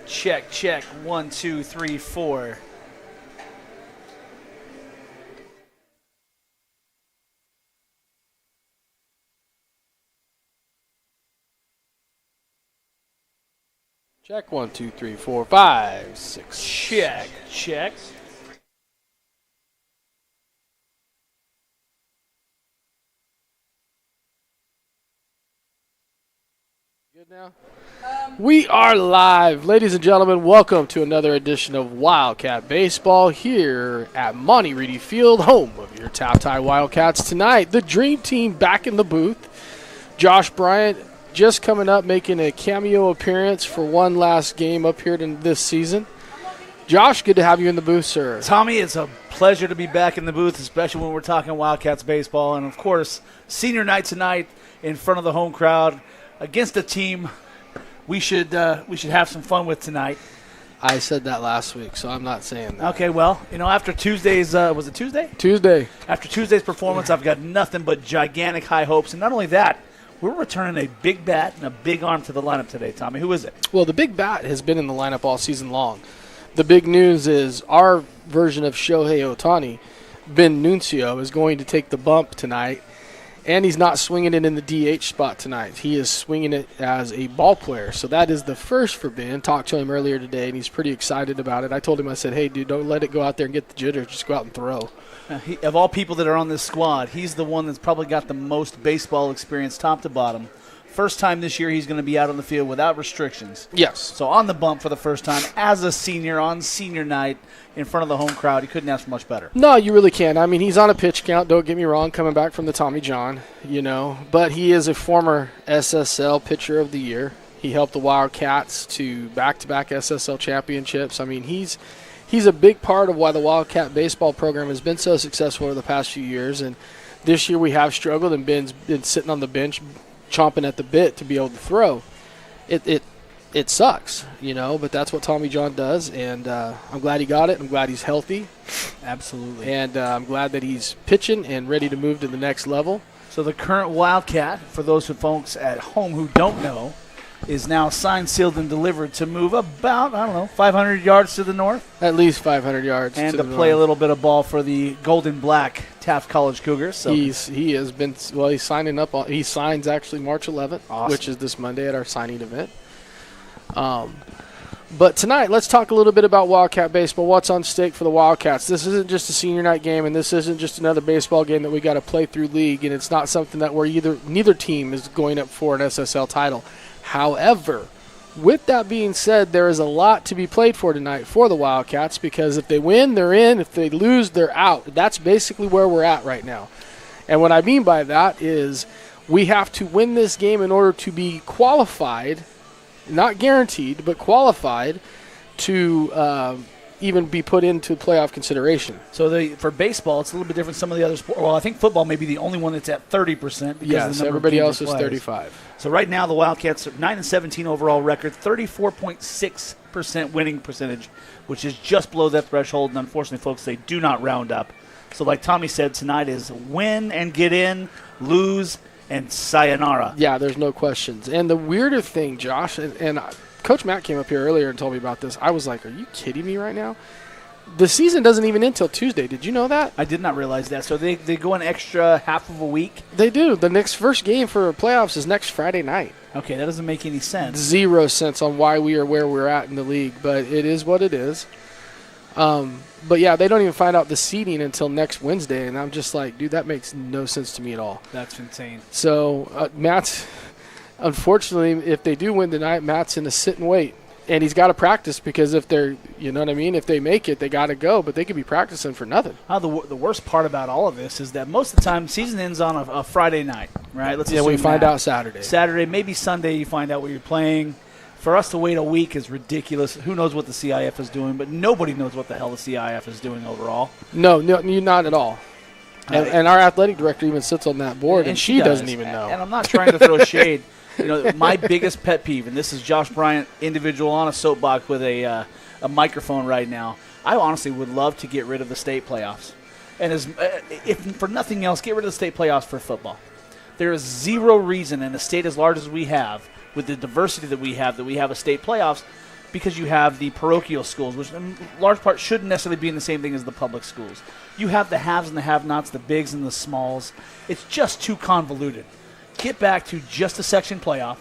Check, check. 1, 2, 3, 4. Check 1, 2, 3, 4, 5, 6. Check, check. Good now? We are live. Ladies and gentlemen, welcome to another edition of Wildcat Baseball here at Monty Reedy Field, home of your Taft High Wildcats. Tonight, the Dream Team back in the booth. Josh Bryant just coming up, making a cameo appearance for one last game up here in this season. Josh, good to have you in the booth, sir. Tommy, it's a pleasure to be back in the booth, especially when we're talking Wildcats baseball. And, of course, senior night tonight in front of the home crowd against a team we should have some fun with tonight. I said that last week, so I'm not saying that. Okay, well, after Tuesday's was it Tuesday? Tuesday. After Tuesday's performance, I've got nothing but gigantic high hopes. And not only that, we're returning a big bat and a big arm to the lineup today, Tommy. Who is it? Well, the big bat has been in the lineup all season long. The big news is our version of Shohei Ohtani, Ben Nuncio, is going to take the bump tonight. And he's not swinging it in the DH spot tonight. He is swinging it as a ball player. So that is the first for Ben. Talked to him earlier today, and he's pretty excited about it. I told him, I said, hey, dude, don't let it go out there and get the jitters. Just go out and throw. Of all people that are on this squad, he's the one that's probably got the most baseball experience top to bottom. First time this year he's going to be out on the field without restrictions. Yes. So on the bump for the first time as a senior on senior night in front of the home crowd. He couldn't ask for much better. No, you really can't. I mean, he's on a pitch count, don't get me wrong, coming back from the Tommy John, But he is a former SSL Pitcher of the Year. He helped the Wildcats to back-to-back SSL championships. I mean, he's a big part of why the Wildcat baseball program has been so successful over the past few years. And this year we have struggled, and Ben's been sitting on the bench chomping at the bit to be able to throw. It sucks, but that's what Tommy John does, and I'm glad he got it. I'm glad he's healthy. Absolutely. And I'm glad that he's pitching and ready to move to the next level. So the current Wildcat, for those folks at home who don't know, is now signed, sealed, and delivered to move about, 500 yards to the north. At least 500 yards. And to play a little bit of ball for the Gold and Black Taft College Cougars. So he's signing up. He signs actually March 11th, awesome. Which is this Monday at our signing event. But tonight, let's talk a little bit about Wildcat baseball. What's on stake for the Wildcats? This isn't just a senior night game, and this isn't just another baseball game that we got to play through league, and it's not something that neither team is going up for an SSL title. However, with that being said, there is a lot to be played for tonight for the Wildcats, because if they win, they're in. If they lose, they're out. That's basically where we're at right now. And what I mean by that is we have to win this game in order to be qualified, not guaranteed, but qualified to even be put into playoff consideration. So for baseball, it's a little bit different. Some of the other sports, well, I think football may be the only one that's at 30%. Yes, everybody else is 35%. So right now the Wildcats are 9-17 overall record, 34.6% winning percentage, which is just below that threshold. And unfortunately, folks, they do not round up. So like Tommy said, tonight is win and get in, lose and sayonara. Yeah, there's no questions. And the weirder thing, Josh, and Coach Matt came up here earlier and told me about this. I was like, are you kidding me right now? The season doesn't even end until Tuesday. Did you know that? I did not realize that. So they go an extra half of a week? They do. The first game for playoffs is next Friday night. Okay, that doesn't make any sense. 0 sense on why we are where we're at in the league, but it is what it is. But, yeah, they don't even find out the seeding until next Wednesday, and I'm just like, dude, that makes no sense to me at all. That's insane. So, Matt's – unfortunately, if they do win tonight, Matt's in a sit and wait. And he's got to practice, because if they're – you know what I mean? If they make it, they got to go, but they could be practicing for nothing. The worst part about all of this is that most of the time season ends on a Friday night, right? We find out Saturday. Saturday, maybe Sunday you find out where you're playing. For us to wait a week is ridiculous. Who knows what the CIF is doing, but nobody knows what the hell the CIF is doing overall. No, not at all. And our athletic director even sits on that board, and she doesn't even know. And I'm not trying to throw shade. My biggest pet peeve, and this is Josh Bryant, individual on a soapbox with a microphone right now. I honestly would love to get rid of the state playoffs. And if for nothing else, get rid of the state playoffs for football. There is zero reason in a state as large as we have, with the diversity that we have a state playoffs. because you have the parochial schools, which in large part shouldn't necessarily be in the same thing as the public schools. You have the haves and the have-nots, the bigs and the smalls. It's just too convoluted. Get back to just a section playoff.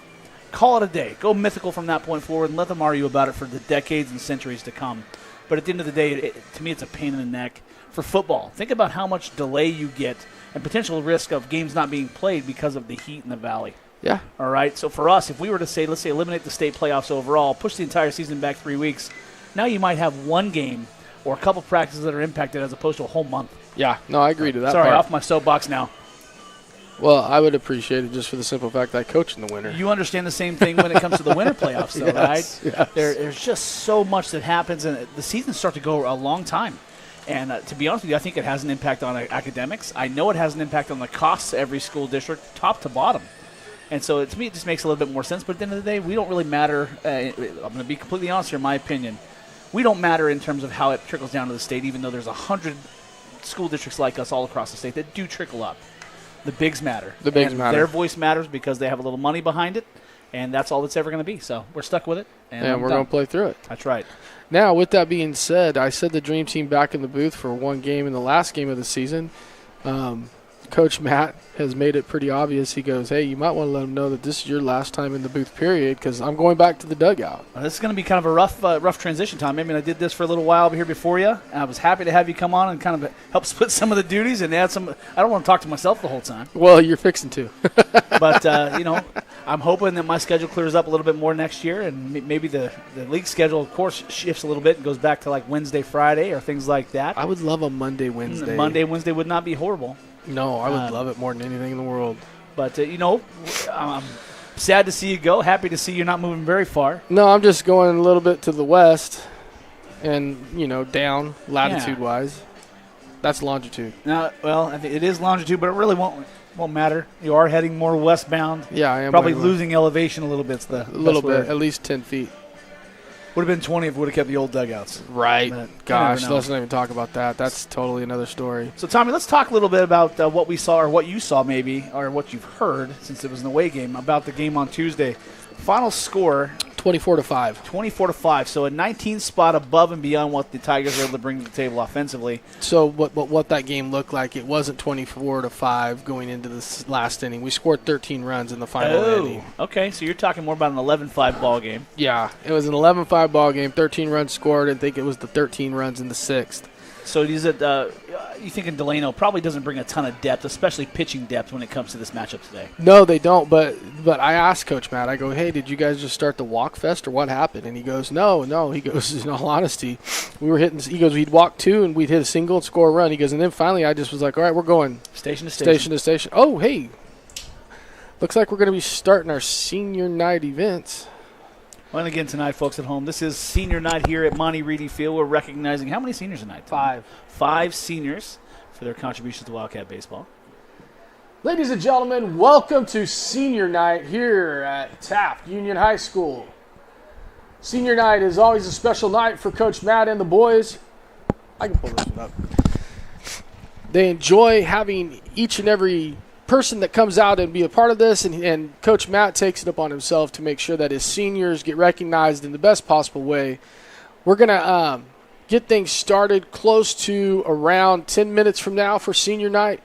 Call it a day. Go mythical from that point forward and let them argue about it for the decades and centuries to come. But at the end of the day, to me, it's a pain in the neck. For football, think about how much delay you get and potential risk of games not being played because of the heat in the valley. Yeah. All right. So for us, if we were to say, let's say, eliminate the state playoffs overall, push the entire season back 3 weeks, now you might have one game or a couple practices that are impacted as opposed to a whole month. Yeah. No, I agree to that. Sorry, part. off my soapbox now. Well, I would appreciate it just for the simple fact that I coach in the winter. You understand the same thing when it comes to the winter playoffs, though, Yes, right? yes. There's just so much that happens, and the seasons start to go a long time. And to be honest with you, I think it has an impact on academics. I know it has an impact on the costs of every school district, top to bottom. And so to me, it just makes a little bit more sense. But at the end of the day, we don't really matter. I'm going to be completely honest here, in my opinion. We don't matter in terms of how it trickles down to the state, even though there's 100 school districts like us all across the state that do trickle up. The bigs matter. The bigs and matter. Their voice matters because they have a little money behind it, and that's all that's ever going to be. So we're stuck with it. And we're going to play through it. That's right. Now, with that being said, I said the Dream Team back in the booth for one game in the last game of the season. Coach Matt has made it pretty obvious. He goes, hey, you might want to let them know that this is your last time in the booth, period, because I'm going back to the dugout. Well, this is going to be kind of a rough transition time. I mean, I did this for a little while over here before you. And I was happy to have you come on and kind of help split some of the duties and add some. I don't want to talk to myself the whole time. Well, you're fixing to. But, I'm hoping that my schedule clears up a little bit more next year, and maybe the league schedule, of course, shifts a little bit and goes back to like Wednesday, Friday, or things like that. I would love a Monday, Wednesday. Monday, Wednesday would not be horrible. No, I would love it more than anything in the world. But, I'm sad to see you go. Happy to see you're not moving very far. No, I'm just going a little bit to the west and, down latitude-wise. That's longitude. Now, well, I think it is longitude, but it really won't matter. You are heading more westbound. Yeah, I am. Probably losing elevation a little bit. A little bit, at least 10 feet. Would have been 20 if we would have kept the old dugouts. Right. But gosh, let's not even talk about that. That's totally another story. So, Tommy, let's talk a little bit about what we saw, or what you saw maybe, or what you've heard, since it was an away game, about the game on Tuesday. Final score, 24-5. 24-5. So a 19 spot above and beyond what the Tigers were able to bring to the table offensively. So what that game looked like, it wasn't 24-5 going into this last inning. We scored 13 runs in the final inning. Okay, so you're talking more about an 11-5 ball game. Yeah, it was an 11-5 ball game, 13 runs scored. I think it was the 13 runs in the sixth. So is it, you thinking Delano probably doesn't bring a ton of depth, especially pitching depth when it comes to this matchup today? No, they don't. But I asked Coach Matt, I go, hey, did you guys just start the walk fest or what happened? And he goes, no. He goes, in all honesty, we were hitting. He goes, we'd walk two and we'd hit a single and score a run. He goes, and then finally I just was like, all right, we're going station to station. Oh, hey, looks like we're going to be starting our senior night events. Well, and again, tonight, folks at home, this is senior night here at Monty Reedy Field. We're recognizing how many seniors tonight? 5. 5 seniors for their contributions to Wildcat baseball. Ladies and gentlemen, welcome to senior night here at Taft Union High School. Senior night is always a special night for Coach Matt and the boys. I can pull this one up. They enjoy having each and every person that comes out and be a part of this, and Coach Matt takes it upon himself to make sure that his seniors get recognized in the best possible way. We're going to get things started close to around 10 minutes from now for senior night.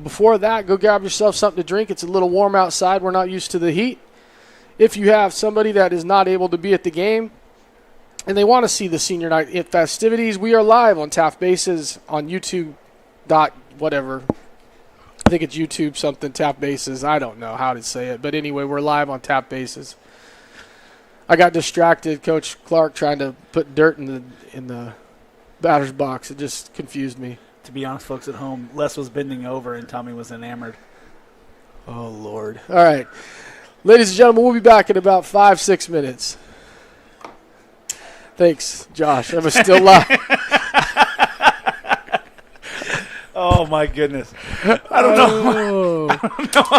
Before that, go grab yourself something to drink. It's a little warm outside. We're not used to the heat. If you have somebody that is not able to be at the game and they want to see the senior night festivities, we are live on Taft Bases on YouTube. Whatever. I think it's YouTube something, Taft Bases. I don't know how to say it. But anyway, we're live on Taft Bases. I got distracted, Coach Clark, trying to put dirt in the batter's box. It just confused me. To be honest, folks at home, Les was bending over and Tommy was enamored. Oh, Lord. All right. Ladies and gentlemen, we'll be back in about 5-6 minutes. Thanks, Josh. I was still live. Oh, my goodness. I don't know.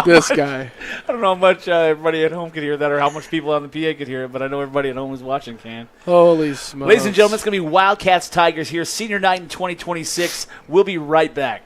This guy. I don't know how much everybody at home could hear that or how much people on the PA could hear it, but I know everybody at home who's watching can. Holy smokes. Ladies and gentlemen, it's going to be Wildcats Tigers here, senior night in 2026. We'll be right back.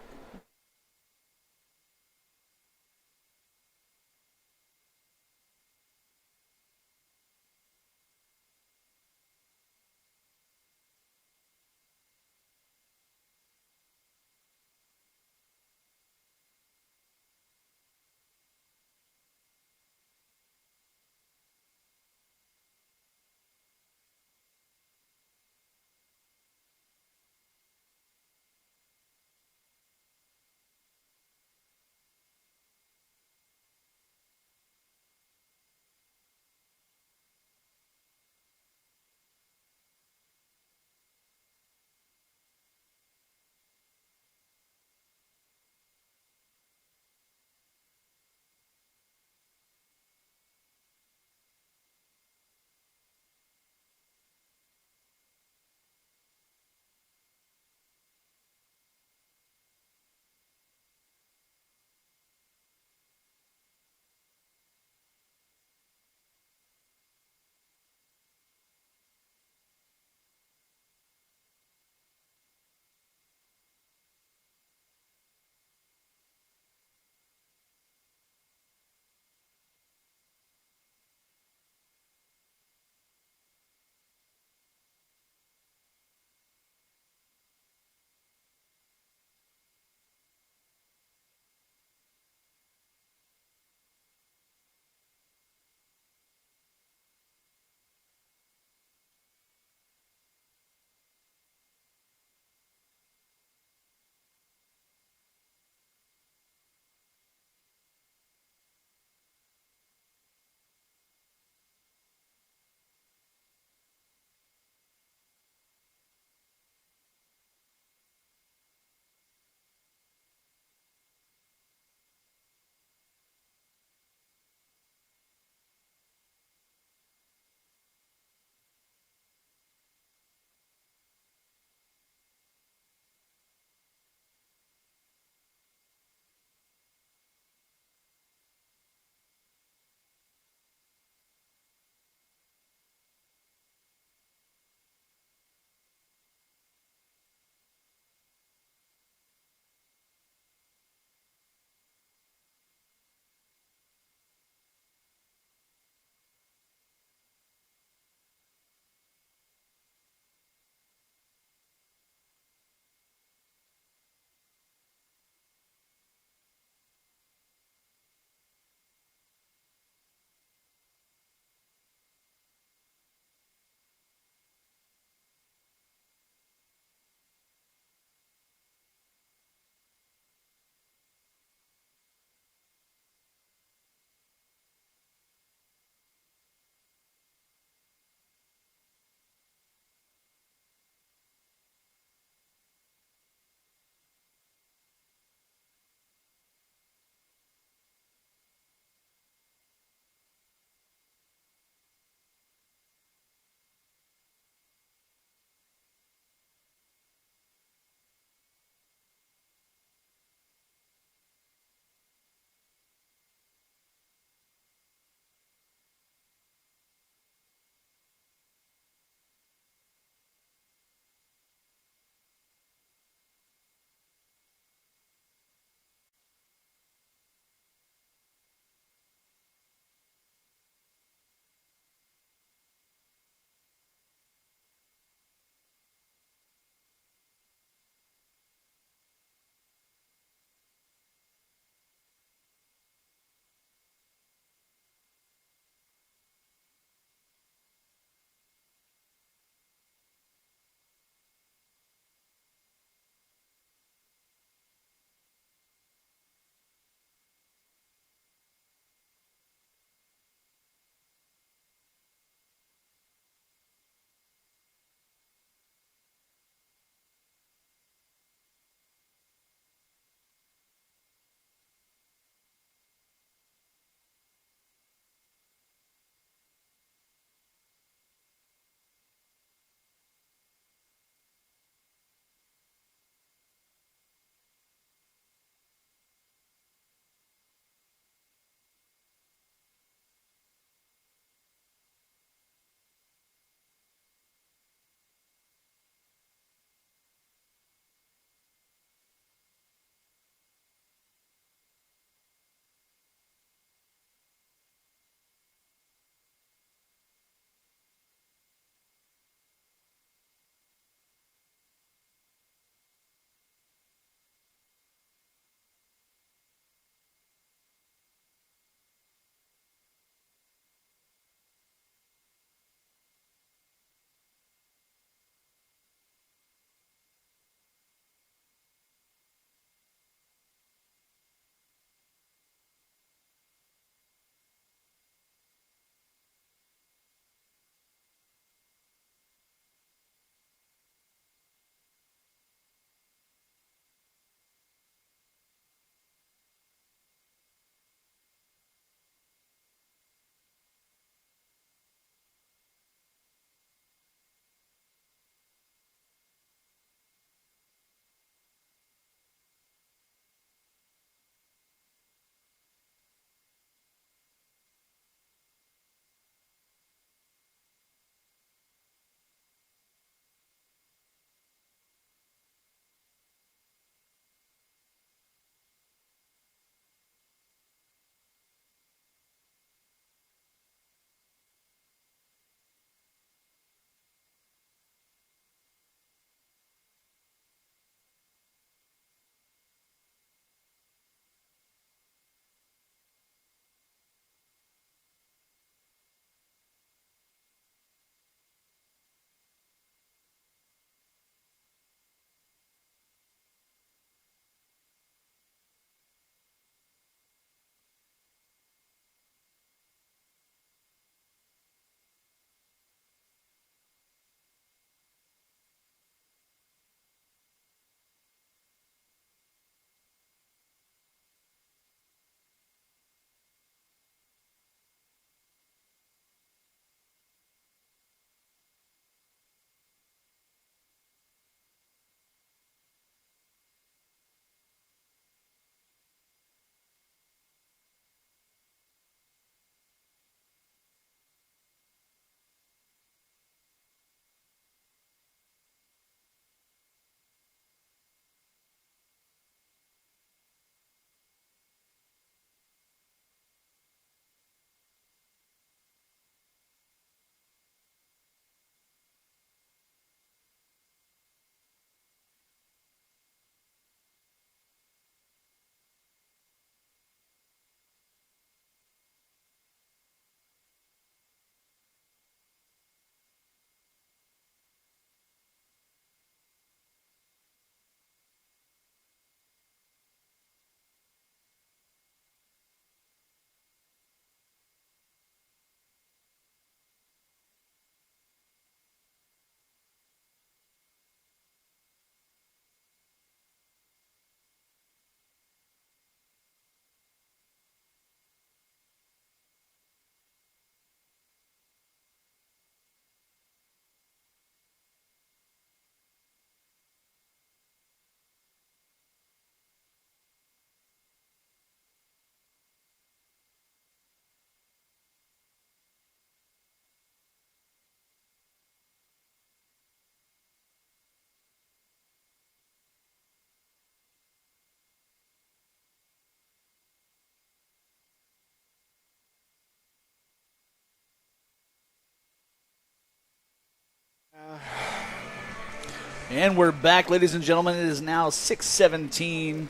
And we're back, ladies and gentlemen. It is now 6:17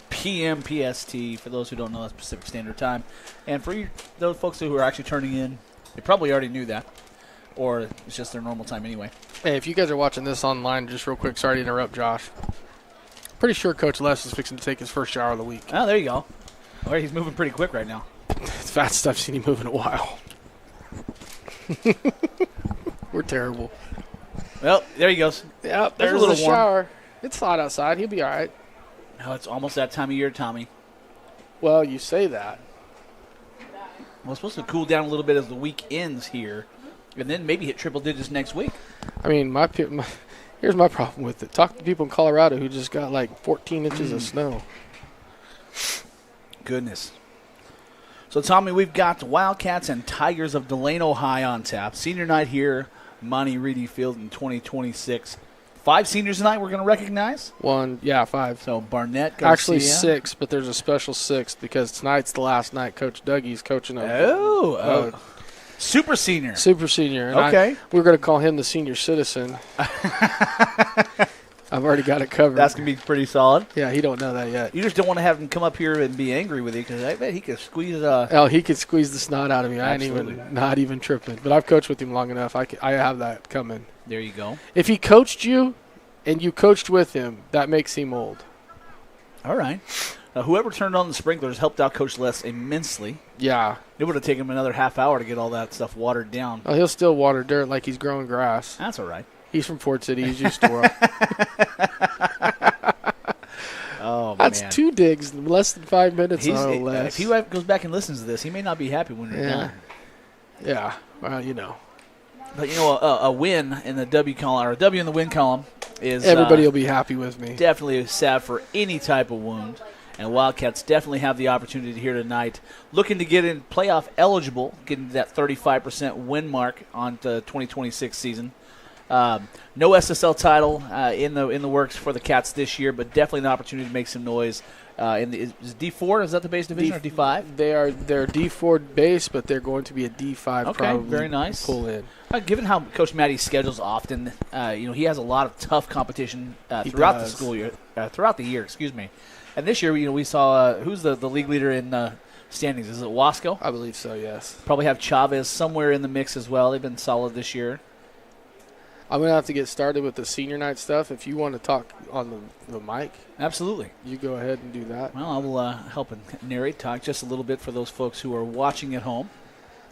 p.m. PST. For those who don't know, that's Pacific Standard Time. And for those folks who are actually turning in, they probably already knew that, or it's just their normal time anyway. Hey, if you guys are watching this online, just real quick, sorry to interrupt, Josh. Pretty sure Coach Les is fixing to take his first shower of the week. Oh, there you go. All right, he's moving pretty quick right now. It's fast stuff. Seen him move in a while. We're terrible. Well, there he goes. Yep, there's a little shower. It's hot outside. He'll be all right. Oh, it's almost that time of year, Tommy. Well, you say that. Well, it's supposed to cool down a little bit as the week ends here, and then maybe hit triple digits next week. I mean, here's my problem with it. Talk to people in Colorado who just got like 14 inches of snow. Goodness. So, Tommy, we've got the Wildcats and Tigers of Delano High on tap. Senior night here, Monty Reedy Field in 2026. 5 seniors tonight we're going to recognize? 5. So, Barnett, Garcia. Actually 6, but there's a special 6 because tonight's the last night Coach Dougie's coaching a super senior. Super senior. And okay. We're going to call him the senior citizen. I've already got it covered. That's going to be pretty solid. Yeah, he don't know that yet. You just don't want to have him come up here and be angry with you because I bet he could squeeze he could squeeze the snot out of me. Absolutely. I ain't not even tripping. But I've coached with him long enough. I have that coming. There you go. If he coached you and you coached with him, that makes him old. All right. Whoever turned on the sprinklers helped out Coach Les immensely. Yeah. It would have taken him another half hour to get all that stuff watered down. Oh, he'll still water dirt like he's growing grass. That's all right. He's from Fort City. He's used to Oh, That's man. 2 digs in less than 5 minutes. If he goes back and listens to this, he may not be happy when you're done. Yeah. Well, you know. But, a win in the W column, or a W in the win column is everybody will be happy with me. Definitely sad for any type of wound. And Wildcats definitely have the opportunity here tonight, looking to get in playoff eligible, getting to that 35% win mark on the 2026 season. No SSL title in the works for the Cats this year, but definitely an opportunity to make some noise. Is D4? Is that the base division or D5? They're D4 base, but they're going to be a D5. Okay, probably very nice. Pull in. Given how Coach Matty schedules often, he has a lot of tough competition throughout the school year, throughout the year. Excuse me. And this year, we saw who's the league leader in standings? Is it Wasco? I believe so. Yes. Probably have Chavez somewhere in the mix as well. They've been solid this year. I'm going to have to get started with the senior night stuff. If you want to talk on the mic. Absolutely. You go ahead and do that. Well, I will help and narrate, talk just a little bit for those folks who are watching at home.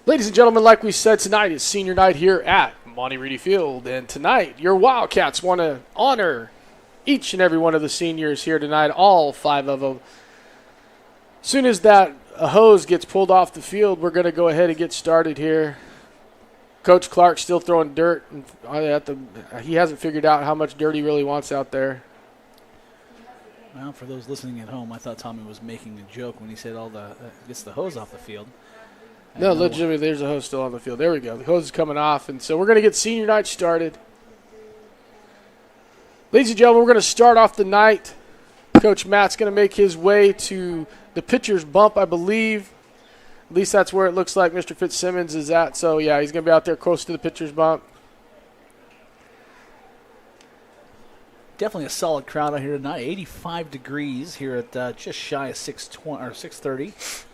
Ladies and gentlemen, like we said, tonight is senior night here at Monty Reedy Field. And tonight, your Wildcats want to honor each and every one of the seniors here tonight, all 5 of them. As soon as that hose gets pulled off the field, we're going to go ahead and get started here. Coach Clark's still throwing dirt. He hasn't figured out how much dirt he really wants out there. Well, for those listening at home, I thought Tommy was making a joke when he said gets the hose off the field. No, legitimately, there's a hose still on the field. There we go. The hose is coming off, and so we're going to get senior night started. Ladies and gentlemen, we're going to start off the night. Coach Matt's going to make his way to the pitcher's bump, I believe. At least that's where it looks like Mr. Fitzsimmons is at. So, yeah, he's going to be out there close to the pitcher's bump. Definitely a solid crowd out here tonight. 85 degrees here at just shy of 6:30.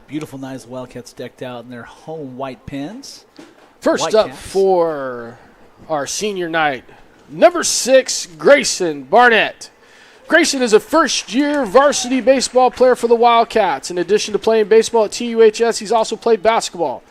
Beautiful night as the Wildcats decked out in their home white pins. First up for our senior night, number 6, Grayson Barnett. Grayson is a first-year varsity baseball player for the Wildcats. In addition to playing baseball at TUHS, he's also played basketball.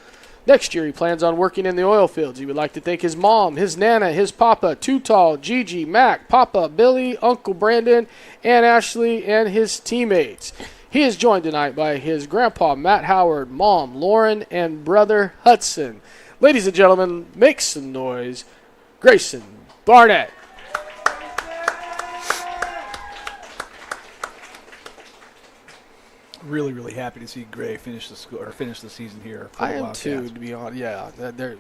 Next year, he plans on working in the oil fields. He would like to thank his mom, his nana, his papa, Tall, Gigi, Mac, Papa, Billy, Uncle Brandon, Aunt Ashley, and his teammates. He is joined tonight by his grandpa, Matt Howard, mom, Lauren, and brother, Hudson. Ladies and gentlemen, make some noise. Grayson Barnett. Really, really happy to see Gray finish the season here. For I the am Wildcats. too, to be honest. Yeah, they're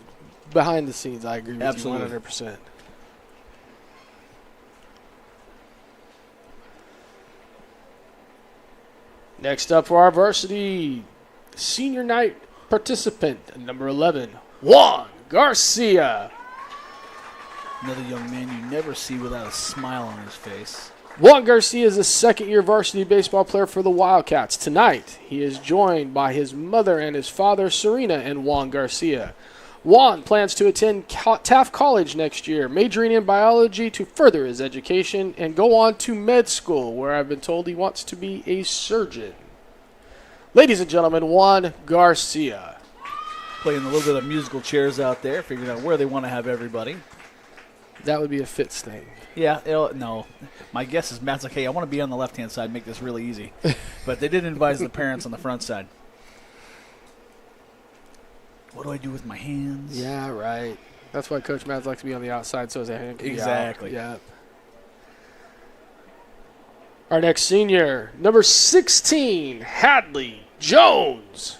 behind the scenes. I agree with Absolutely. you 100%. Next up for our varsity senior night participant, number 11, Juan Garcia. Another young man you never see without a smile on his face. Juan Garcia is a second-year varsity baseball player for the Wildcats. Tonight, he is joined by his mother and his father, Serena and Juan Garcia. Juan plans to attend Taft College next year, majoring in biology to further his education and go on to med school, where I've been told he wants to be a surgeon. Ladies and gentlemen, Juan Garcia. Playing a little bit of musical chairs out there, figuring out where they want to have everybody. That would be a Fitz thing. Yeah, no. My guess is Matt's like, hey, I want to be on the left-hand side, make this really easy. But they didn't advise the parents on the front side. What do I do with my hands? Yeah, right. That's why Coach Mads likes to be on the outside so his hand can exactly. be out. Yeah. Our next senior, number 16, Hadley Jones.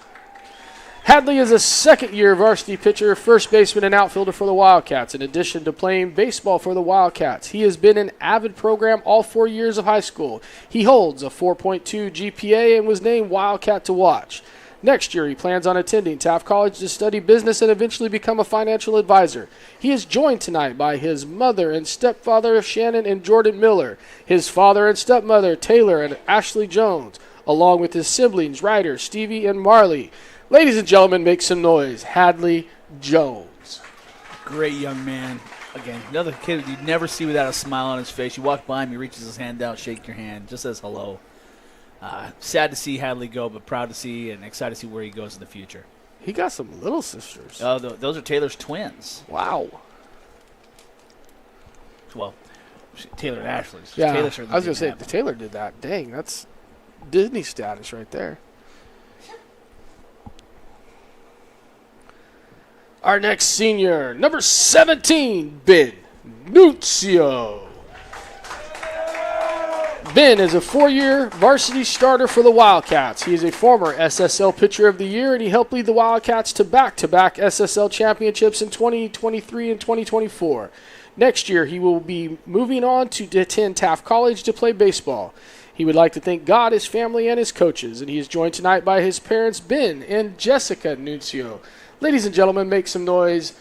Hadley is a second-year varsity pitcher, first baseman, and outfielder for the Wildcats. In addition to playing baseball for the Wildcats, he has been an avid program all 4 years of high school. He holds a 4.2 GPA and was named Wildcat to Watch. Next year, he plans on attending Taft College to study business and eventually become a financial advisor. He is joined tonight by his mother and stepfather, Shannon and Jordan Miller, his father and stepmother, Taylor and Ashley Jones, along with his siblings, Ryder, Stevie, and Marley. Ladies and gentlemen, make some noise. Hadley Jones. Great young man. Again, another kid you'd never see without a smile on his face. You walk by him, he reaches his hand out, shake your hand, just says hello. Sad to see Hadley go, but proud to see and excited to see where he goes in the future. He got some little sisters. Oh, those are Taylor's twins. Wow. Well, Taylor and Ashley's. Yeah, Taylor I was going to say, Taylor did that. Dang, that's Disney status right there. Our next senior, number 17, Ben Nunzio. Ben is a 4-year varsity starter for the Wildcats. He is a former SSL Pitcher of the Year, and he helped lead the Wildcats to back-to-back SSL championships in 2023 and 2024. Next year, he will be moving on to attend Taft College to play baseball. He would like to thank God, his family, and his coaches, and he is joined tonight by his parents, Ben and Jessica Nunzio. Ladies and gentlemen, make some noise.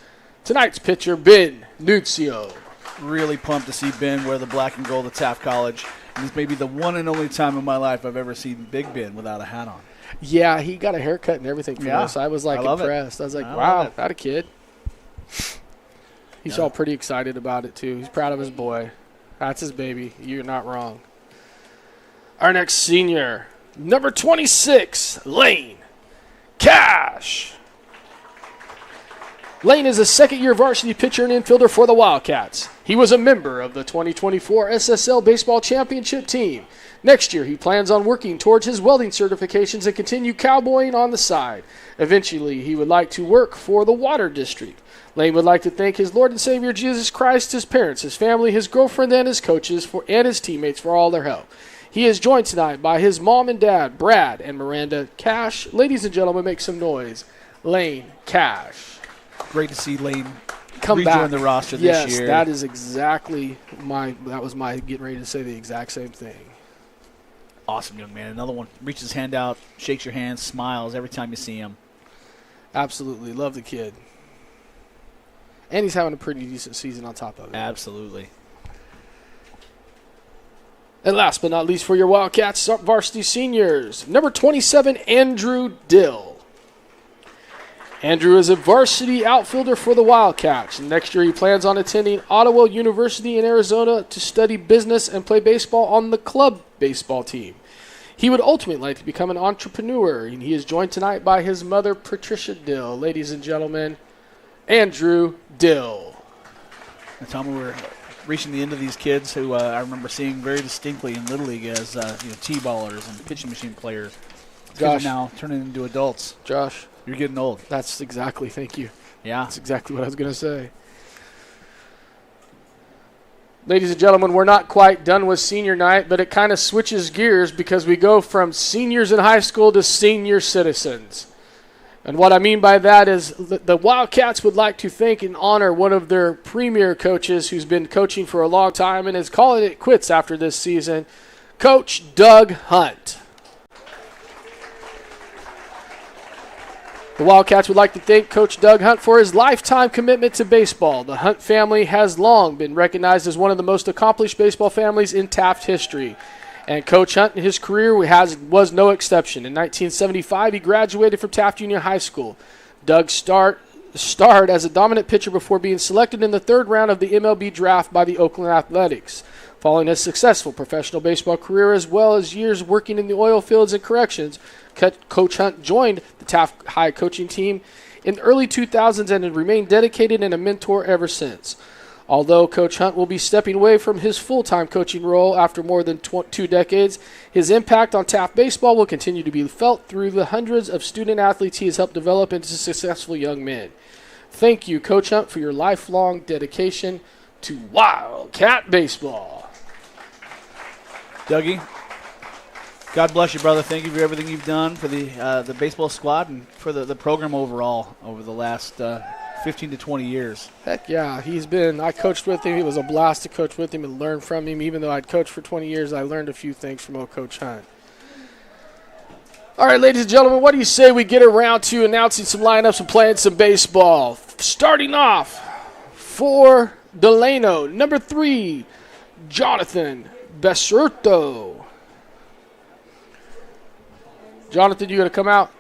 Tonight's pitcher, Ben Nunzio. Really pumped to see Ben wear the black and gold at Taft College. And this may be the one and only time in my life I've ever seen Big Ben without a hat on. Yeah, he got a haircut and everything for this. I was impressed. I was like, wow, that a kid. He's all pretty excited about it, too. He's proud of his boy. That's his baby. You're not wrong. Our next senior, number 26, Lane Cash. Lane is a second-year varsity pitcher and infielder for the Wildcats. He was a member of the 2024 SSL Baseball Championship team. Next year, he plans on working towards his welding certifications and continue cowboying on the side. Eventually, he would like to work for the Water District. Lane would like to thank his Lord and Savior Jesus Christ, his parents, his family, his girlfriend, and his coaches and his teammates for all their help. He is joined tonight by his mom and dad, Brad and Miranda Cash. Ladies and gentlemen, make some noise. Lane Cash. Great to see Lane come rejoin back. The roster this year. Yes, that is exactly that was my getting ready to say the exact same thing. Awesome young man. Another one reaches his hand out, shakes your hand, smiles every time you see him. Absolutely. Love the kid. And he's having a pretty decent season on top of it. Absolutely. And last but not least for your Wildcats varsity seniors, number 27, Andrew Dill. Andrew is a varsity outfielder for the Wildcats. Next year, he plans on attending Ottawa University in Arizona to study business and play baseball on the club baseball team. He would ultimately like to become an entrepreneur, and he is joined tonight by his mother, Patricia Dill. Ladies and gentlemen, Andrew Dill. And Tom, we're reaching the end of these kids who I remember seeing very distinctly in Little League as T-ballers and pitching machine players. Josh, kids are now turning into adults. Josh. You're getting old. That's exactly, thank you. Yeah. That's exactly what I was going to say. Ladies and gentlemen, we're not quite done with senior night, but it kind of switches gears because we go from seniors in high school to senior citizens. And what I mean by that is the Wildcats would like to thank and honor one of their premier coaches who's been coaching for a long time and is calling it quits after this season, Coach Doug Hunt. The Wildcats would like to thank Coach Doug Hunt for his lifetime commitment to baseball. The Hunt family has long been recognized as one of the most accomplished baseball families in Taft history. And Coach Hunt, in his career, was no exception. In 1975, he graduated from Taft Junior High School. Doug starred as a dominant pitcher before being selected in the third round of the MLB draft by the Oakland Athletics. Following a successful professional baseball career as well as years working in the oil fields and corrections, Coach Hunt joined the Taft High coaching team in the early 2000s and has remained dedicated and a mentor ever since. Although Coach Hunt will be stepping away from his full-time coaching role after more than 2 decades, his impact on Taft baseball will continue to be felt through the hundreds of student athletes he has helped develop into successful young men. Thank you, Coach Hunt, for your lifelong dedication to Wildcat baseball. Dougie, God bless you, brother. Thank you for everything you've done for the baseball squad and for the program overall over the last 15 to 20 years. Heck yeah, I coached with him. It was a blast to coach with him and learn from him. Even though I'd coached for 20 years, I learned a few things from old Coach Hunt. All right, ladies and gentlemen, what do you say we get around to announcing some lineups and playing some baseball? Starting off for Delano, number 3, Jonathan Becerto. Jonathan, you going to come out?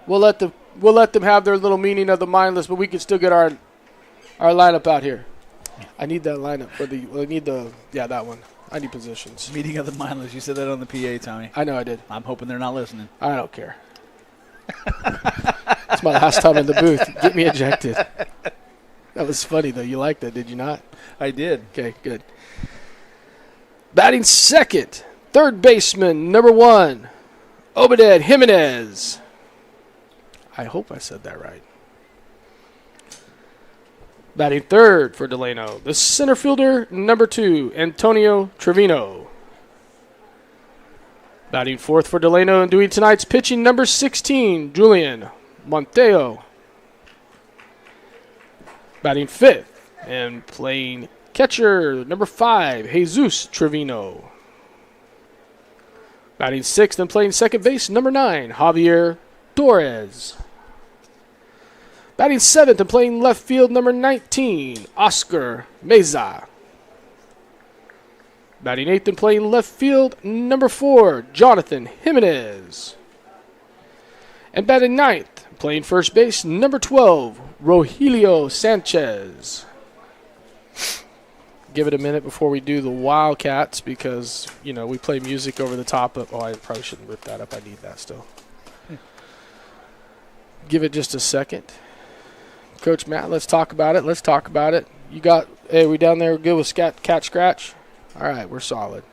We'll let them have their little meaning of the mindless, but we can still get our lineup out here. I need that lineup for that one. I need positions. Meeting of the mindless. You said that on the PA, Tommy. I know I did. I'm hoping they're not listening. I don't care. It's my last time in the booth. Get me ejected. That was funny, though. You liked that, did you not? I did. Okay, good. Batting second, third baseman, number 1, Obed Jimenez. I hope I said that right. Batting third for Delano, the center fielder, number 2, Antonio Trevino. Batting fourth for Delano and doing tonight's pitching, number 16, Julian Monteo. Batting fifth and playing catcher, number 5, Jesus Trevino. Batting sixth and playing second base, number 9, Javier Torres. Batting seventh and playing left field, number 19, Oscar Meza. Batting eighth and playing left field, number 4, Jonathan Jimenez. And batting ninth, playing first base, number 12, Rogelio Sanchez. Give it a minute before we do the Wildcats because, we play music over the top of... Oh, I probably shouldn't rip that up. I need that still. Give it just a second. Coach Matt, let's talk about it. We down there good with catch scratch? All right, we're solid.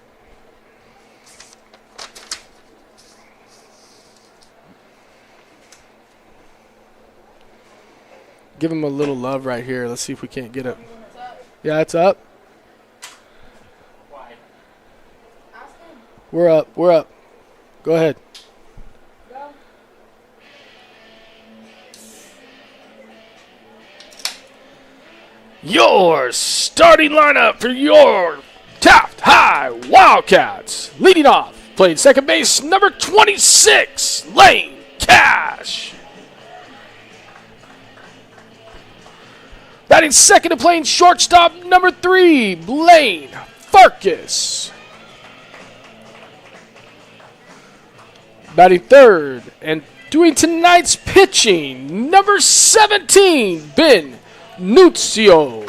Give him a little love right here. Let's see if we can't get it. Yeah, it's up. We're up. Go ahead. Your starting lineup for your Taft High Wildcats. Leading off, playing second base, number 26, Lane Cash. Batting second and playing shortstop, number 3, Blaine Farkas. Batting third and doing tonight's pitching, number 17, Ben Nuzio.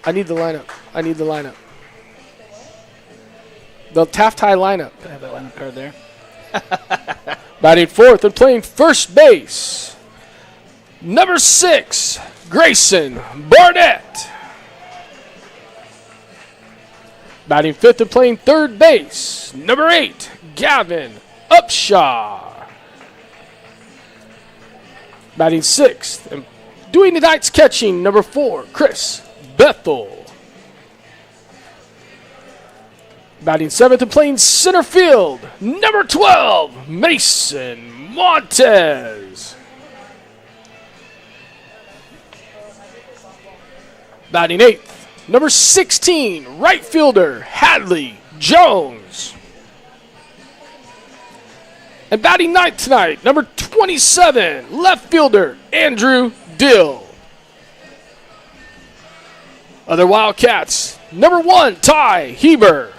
I need the lineup. The Taft High lineup. I have that lineup card there. Batting fourth and playing first base, number 6, Grayson Barnett. Batting fifth and playing third base, number 8, Gavin Upshaw. Batting sixth and doing tonight's catching, number 4, Chris Bethel. Batting seventh and playing center field, number 12, Mason Montez. Batting eighth, number 16, right fielder, Hadley Jones. And batting ninth tonight, number 27, left fielder, Andrew Dill. Other Wildcats, number 1, Ty Heber.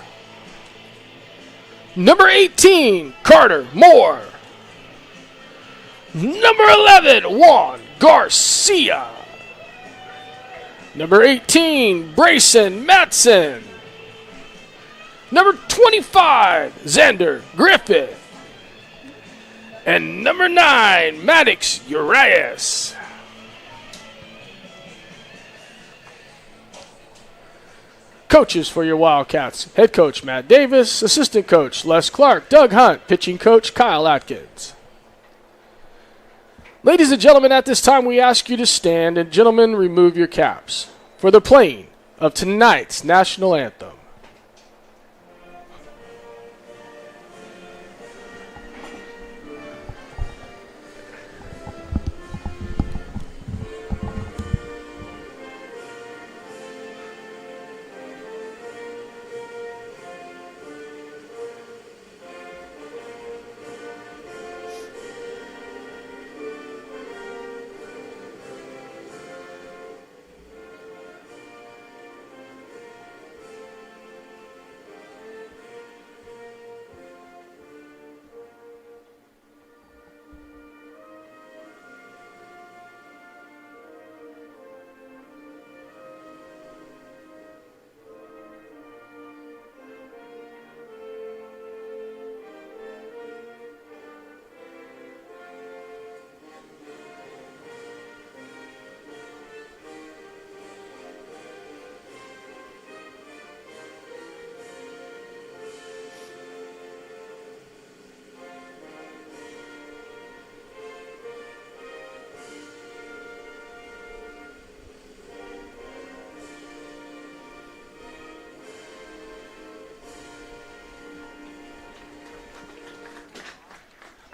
Number 18, Carter Moore. Number 11, Juan Garcia. Number 18, Brayson Matson. Number 25, Xander Griffith. And number 9, Maddox Urias. Coaches for your Wildcats. Head coach Matt Davis. Assistant coach Les Clark. Doug Hunt. Pitching coach Kyle Atkins. Ladies and gentlemen, at this time we ask you to stand, and gentlemen, remove your caps for the playing of tonight's national anthem.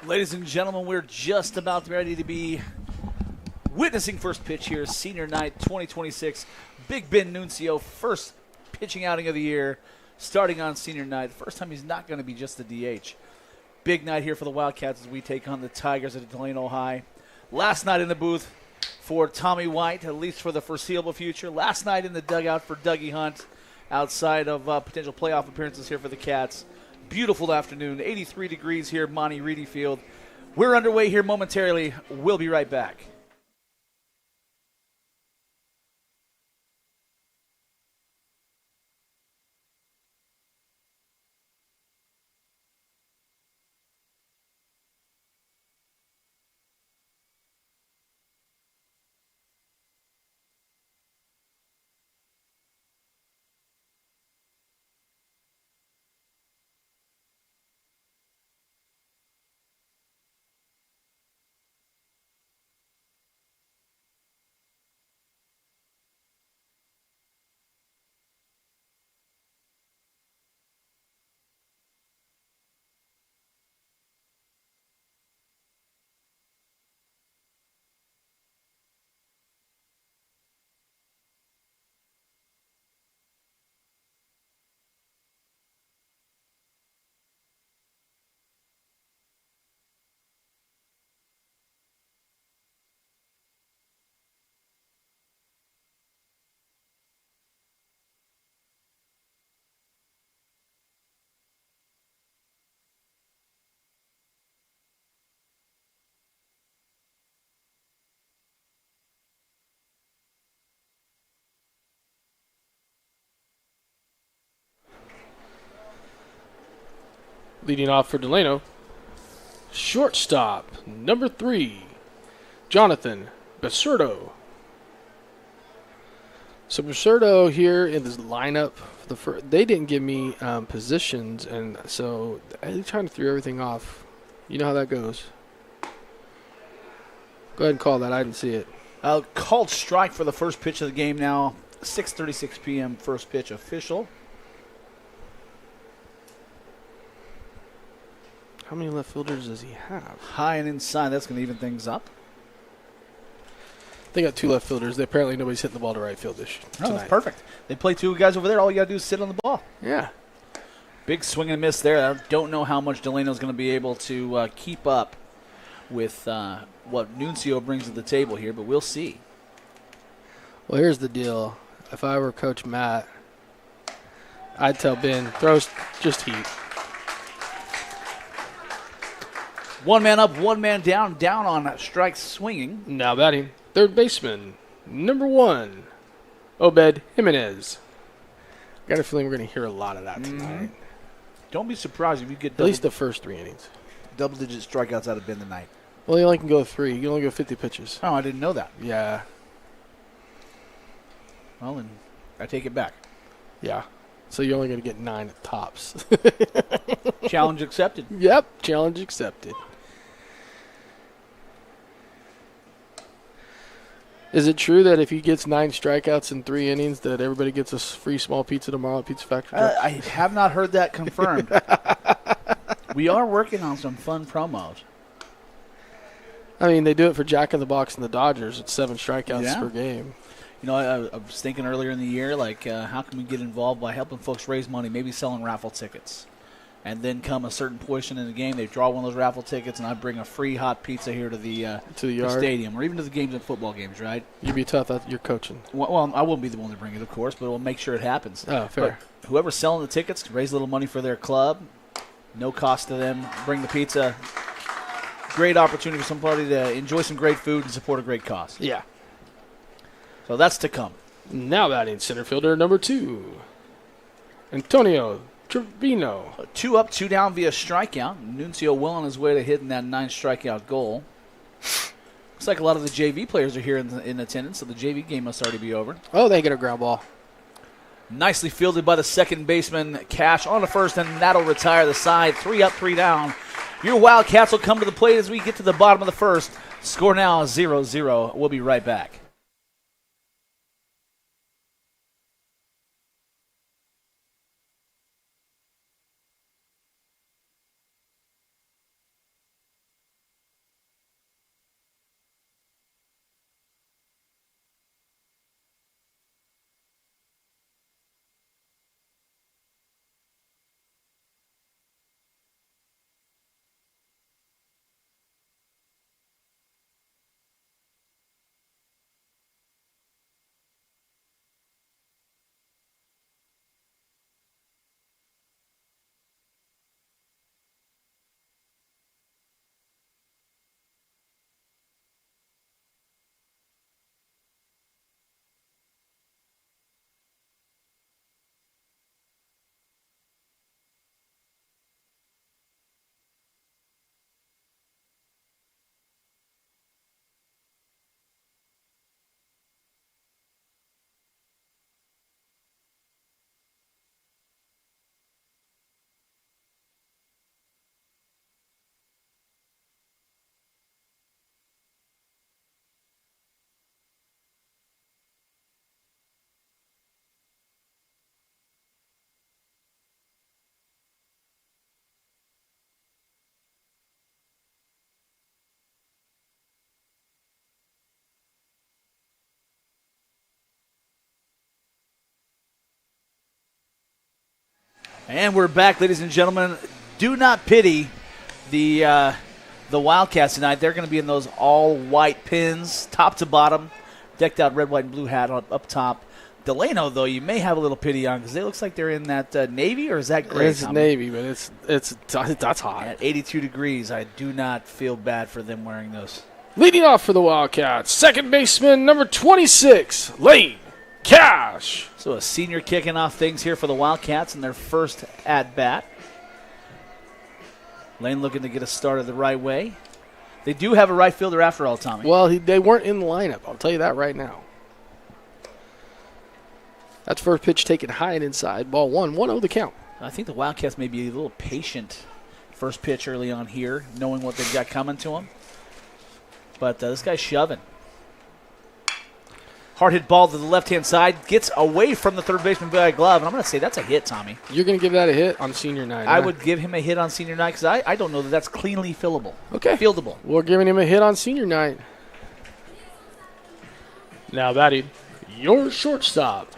Ladies and gentlemen, we're just about ready to be witnessing first pitch here, Senior Night 2026. Big Ben Nuncio, first pitching outing of the year, starting on Senior Night. First time he's not going to be just the DH. Big night here for the Wildcats as we take on the Tigers at Delano High. Last night in the booth for Tommy White, at least for the foreseeable future. Last night in the dugout for Dougie Hunt, outside of potential playoff appearances here for the Cats. Beautiful afternoon, 83 degrees here at Monty Reedy Field. We're underway here momentarily. We'll be right back. Leading off for Delano, shortstop, number 3, Jonathan Basurdo. So Basurdo here in this lineup, they didn't give me positions, and so they're trying to throw everything off. You know how that goes. Go ahead and call that. I didn't see it. Called strike for the first pitch of the game now. 6:36 p.m. first pitch official. How many left fielders does he have? High and inside. That's going to even things up. They got 2 left fielders. Apparently nobody's hitting the ball to right field tonight. That's perfect. They play 2 guys over there. All you got to do is sit on the ball. Yeah. Big swing and miss there. I don't know how much Delano's going to be able to keep up with what Nuncio brings to the table here, but we'll see. Well, here's the deal. If I were Coach Matt, I'd tell Ben, throw just heat. One man up, one man down on strikes swinging. Now batting, third baseman, number 1, Obed Jimenez. I got a feeling we're going to hear a lot of that tonight. Don't be surprised if you get at least the first 3 innings. Double-digit strikeouts out of Ben tonight. Well, you only can go 3. You can only go 50 pitches. Oh, I didn't know that. Yeah. Well, then I take it back. Yeah. So you're only going to get 9 at tops. Challenge accepted. Yep, challenge accepted. Is it true that if he gets 9 strikeouts in 3 innings that everybody gets a free small pizza tomorrow at Pizza Factory? I have not heard that confirmed. We are working on some fun promos. I mean, they do it for Jack in the Box and the Dodgers. It's 7 strikeouts per game. You know, I was thinking earlier in the year, like, how can we get involved by helping folks raise money, maybe selling raffle tickets? And then come a certain portion in the game, they draw one of those raffle tickets, and I bring a free hot pizza here to the yard, stadium, or even to the games and football games, right? You'd be tough. You're coaching. Well, I won't be the one to bring it, of course, but we'll make sure it happens. Oh, fair. But whoever's selling the tickets can raise a little money for their club. No cost to them. Bring the pizza. Great opportunity for somebody to enjoy some great food and support a great cause. Yeah. So that's to come. Now batting center fielder number 2, Antonio Trevino. 2 up, 2 down via strikeout. Nuncio well on his way to hitting that 9 strikeout goal. Looks like a lot of the JV players are here in attendance, so the JV game must already be over. Oh, they get a ground ball. Nicely fielded by the second baseman, Cash on the first, and that'll retire the side. 3 up, 3 down. Your Wildcats will come to the plate as we get to the bottom of the first. Score now 0-0. We'll be right back. And we're back, ladies and gentlemen. Do not pity the Wildcats tonight. They're going to be in those all-white pins, top to bottom, decked out red, white, and blue hat up top. Delano, though, you may have a little pity on because it looks like they're in that navy, or is that gray? It's navy, but that's hot. At 82 degrees, I do not feel bad for them wearing those. Leading off for the Wildcats, second baseman number 26, Lane Cash. So a senior kicking off things here for the Wildcats in their first at-bat. Lane looking to get us started the right way. They do have a right fielder after all, Tommy. Well, they weren't in the lineup. I'll tell you that right now. That's first pitch taken high and inside. Ball 1-1-0 the count. I think the Wildcats may be a little patient first pitch early on here, knowing what they've got coming to them. But this guy's shoving. Hard hit ball to the left-hand side. Gets away from the third baseman by a glove. And I'm going to say that's a hit, Tommy. You're going to give that a hit on senior night. I would give him a hit on senior night because I don't know that that's cleanly fieldable. Okay. Fieldable. We're giving him a hit on senior night. Now batting, your shortstop,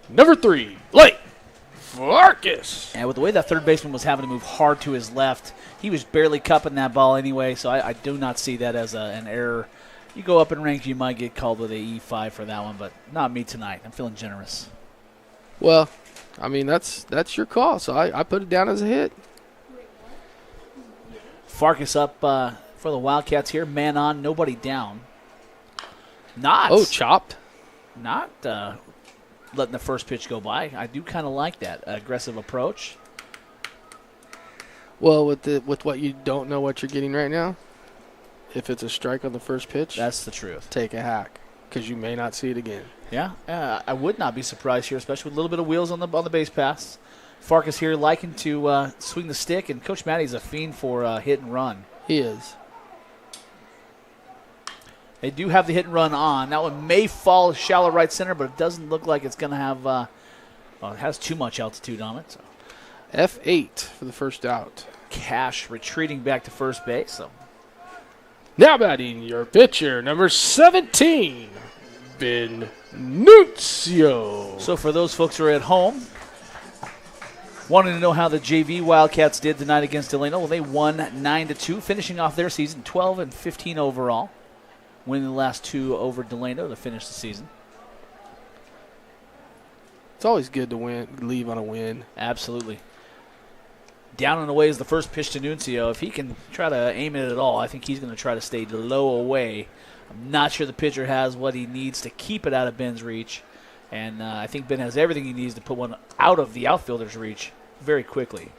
number 3, Blake Farkas. And with the way that third baseman was having to move hard to his left, he was barely cupping that ball anyway, so I do not see that as an error. You go up in ranks, you might get called with a E5 for that one, but not me tonight. I'm feeling generous. Well, I mean, that's your call, so I put it down as a hit. Farkas up for the Wildcats here. Man on, nobody down. Chopped. Not letting the first pitch go by. I do kind of like that aggressive approach. Well, with what you don't know what you're getting right now, if it's a strike on the first pitch, that's the truth. Take a hack because you may not see it again. Yeah, I would not be surprised here, especially with a little bit of wheels on the base pass. Farkas here liking to swing the stick, and Coach Matty's a fiend for hit and run. He is. They do have the hit and run on. That one may fall shallow right center, but it doesn't look like it's going to have it has too much altitude on it. So. F8 for the first out. Cash retreating back to first base. So. Now batting your pitcher, number 17, Ben Nunzio. So for those folks who are at home, wanting to know how the JV Wildcats did tonight against Delano, well, they won 9-2, finishing off their season 12-15 overall. Winning the last two over Delano to finish the season. It's always good to leave on a win. Absolutely. Down and away is the first pitch to Nunzio. If he can try to aim it at all, I think he's going to try to stay low away. I'm not sure the pitcher has what he needs to keep it out of Ben's reach. And I think Ben has everything he needs to put one out of the outfielder's reach very quickly.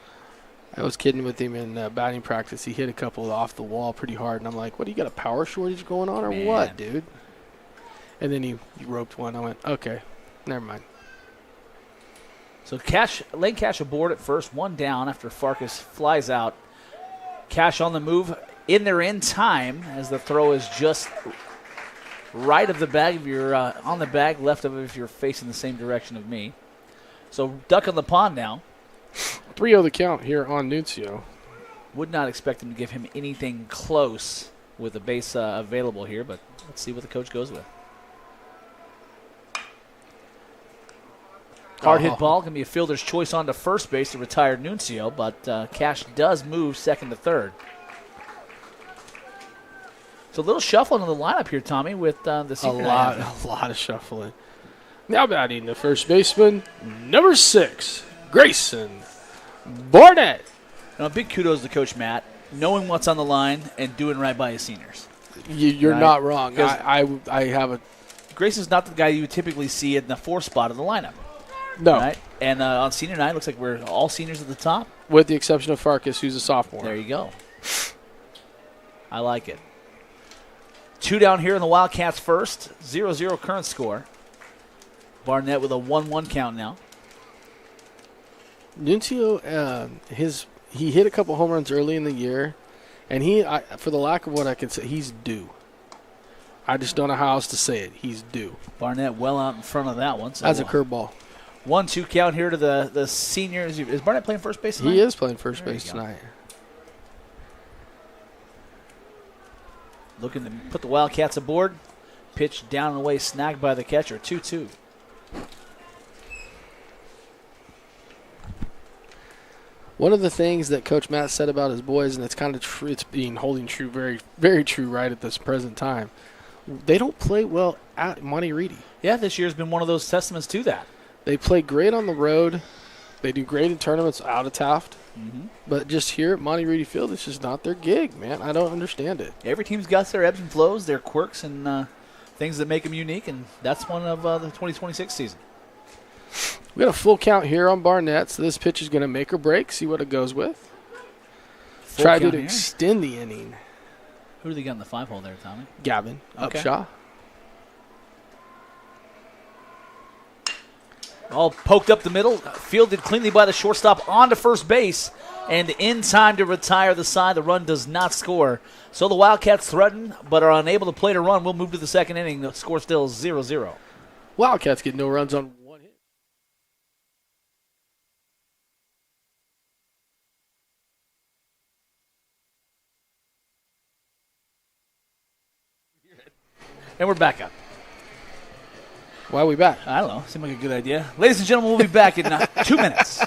I was kidding with him in batting practice. He hit a couple off the wall pretty hard, and I'm like, what, you got a power shortage going on or what, dude? And then he roped one. I went, okay, never mind. So Lane Cash aboard at first, one down after Farkas flies out. Cash on the move, in there in time as the throw is just right of the bag if you're on the bag, left of it if you're facing the same direction of me. So duck on the pond now. 3-0 the count here on Nunzio. Would not expect him to give him anything close with the base available here, but let's see what the coach goes with. Hard hit ball can be a fielder's choice on to first base to retire Nunzio, but Cash does move second to third. So a little shuffling in the lineup here, Tommy, with the senior. A lot of shuffling. Now batting the first baseman, number 6, Grayson Barnett. Now, big kudos to Coach Matt, knowing what's on the line and doing right by his seniors. You're right? Not wrong. I have a. Grayson's not the guy you would typically see in the 4th spot of the lineup. No. Right? And on senior night, looks like we're all seniors at the top. With the exception of Farkas, who's a sophomore. There you go. I like it. 2 down here in the Wildcats first. 0-0 current score. Barnett with a 1-1 count now. Nunzio, he hit a couple home runs early in the year, and for the lack of what I can say, he's due. I just don't know how else to say it. He's due. Barnett well out in front of that one. So that's a curveball. 1-2 count here to the seniors. Is Barnett playing first base tonight? He is playing first base tonight. Looking to put the Wildcats aboard. Pitch down and away, snagged by the catcher. 2-2. One of the things that Coach Matt said about his boys, and it's kind of true, it's being holding true, very, very true right at this present time, they don't play well at Monte Reedy. Yeah, this year's been one of those testaments to that. They play great on the road. They do great in tournaments out of Taft. Mm-hmm. But just here at Monte Reedy Field, it's just not their gig, man. I don't understand it. Every team's got their ebbs and flows, their quirks, and things that make them unique, and that's one of the 2026 season. We got a full count here on Barnett, so this pitch is going to make or break, see what it goes with. Try to extend the inning. Who do they got in the 5-hole there, Tommy? Gavin Upshaw. All poked up the middle, fielded cleanly by the shortstop onto first base, and in time to retire the side. The run does not score. So the Wildcats threaten, but are unable to play to run. We'll move to the second inning. The score still 0-0. Wildcats get no runs on one hit. And we're back up. Why are we back? I don't know. Seemed like a good idea. Ladies and gentlemen, we'll be back in 2 minutes.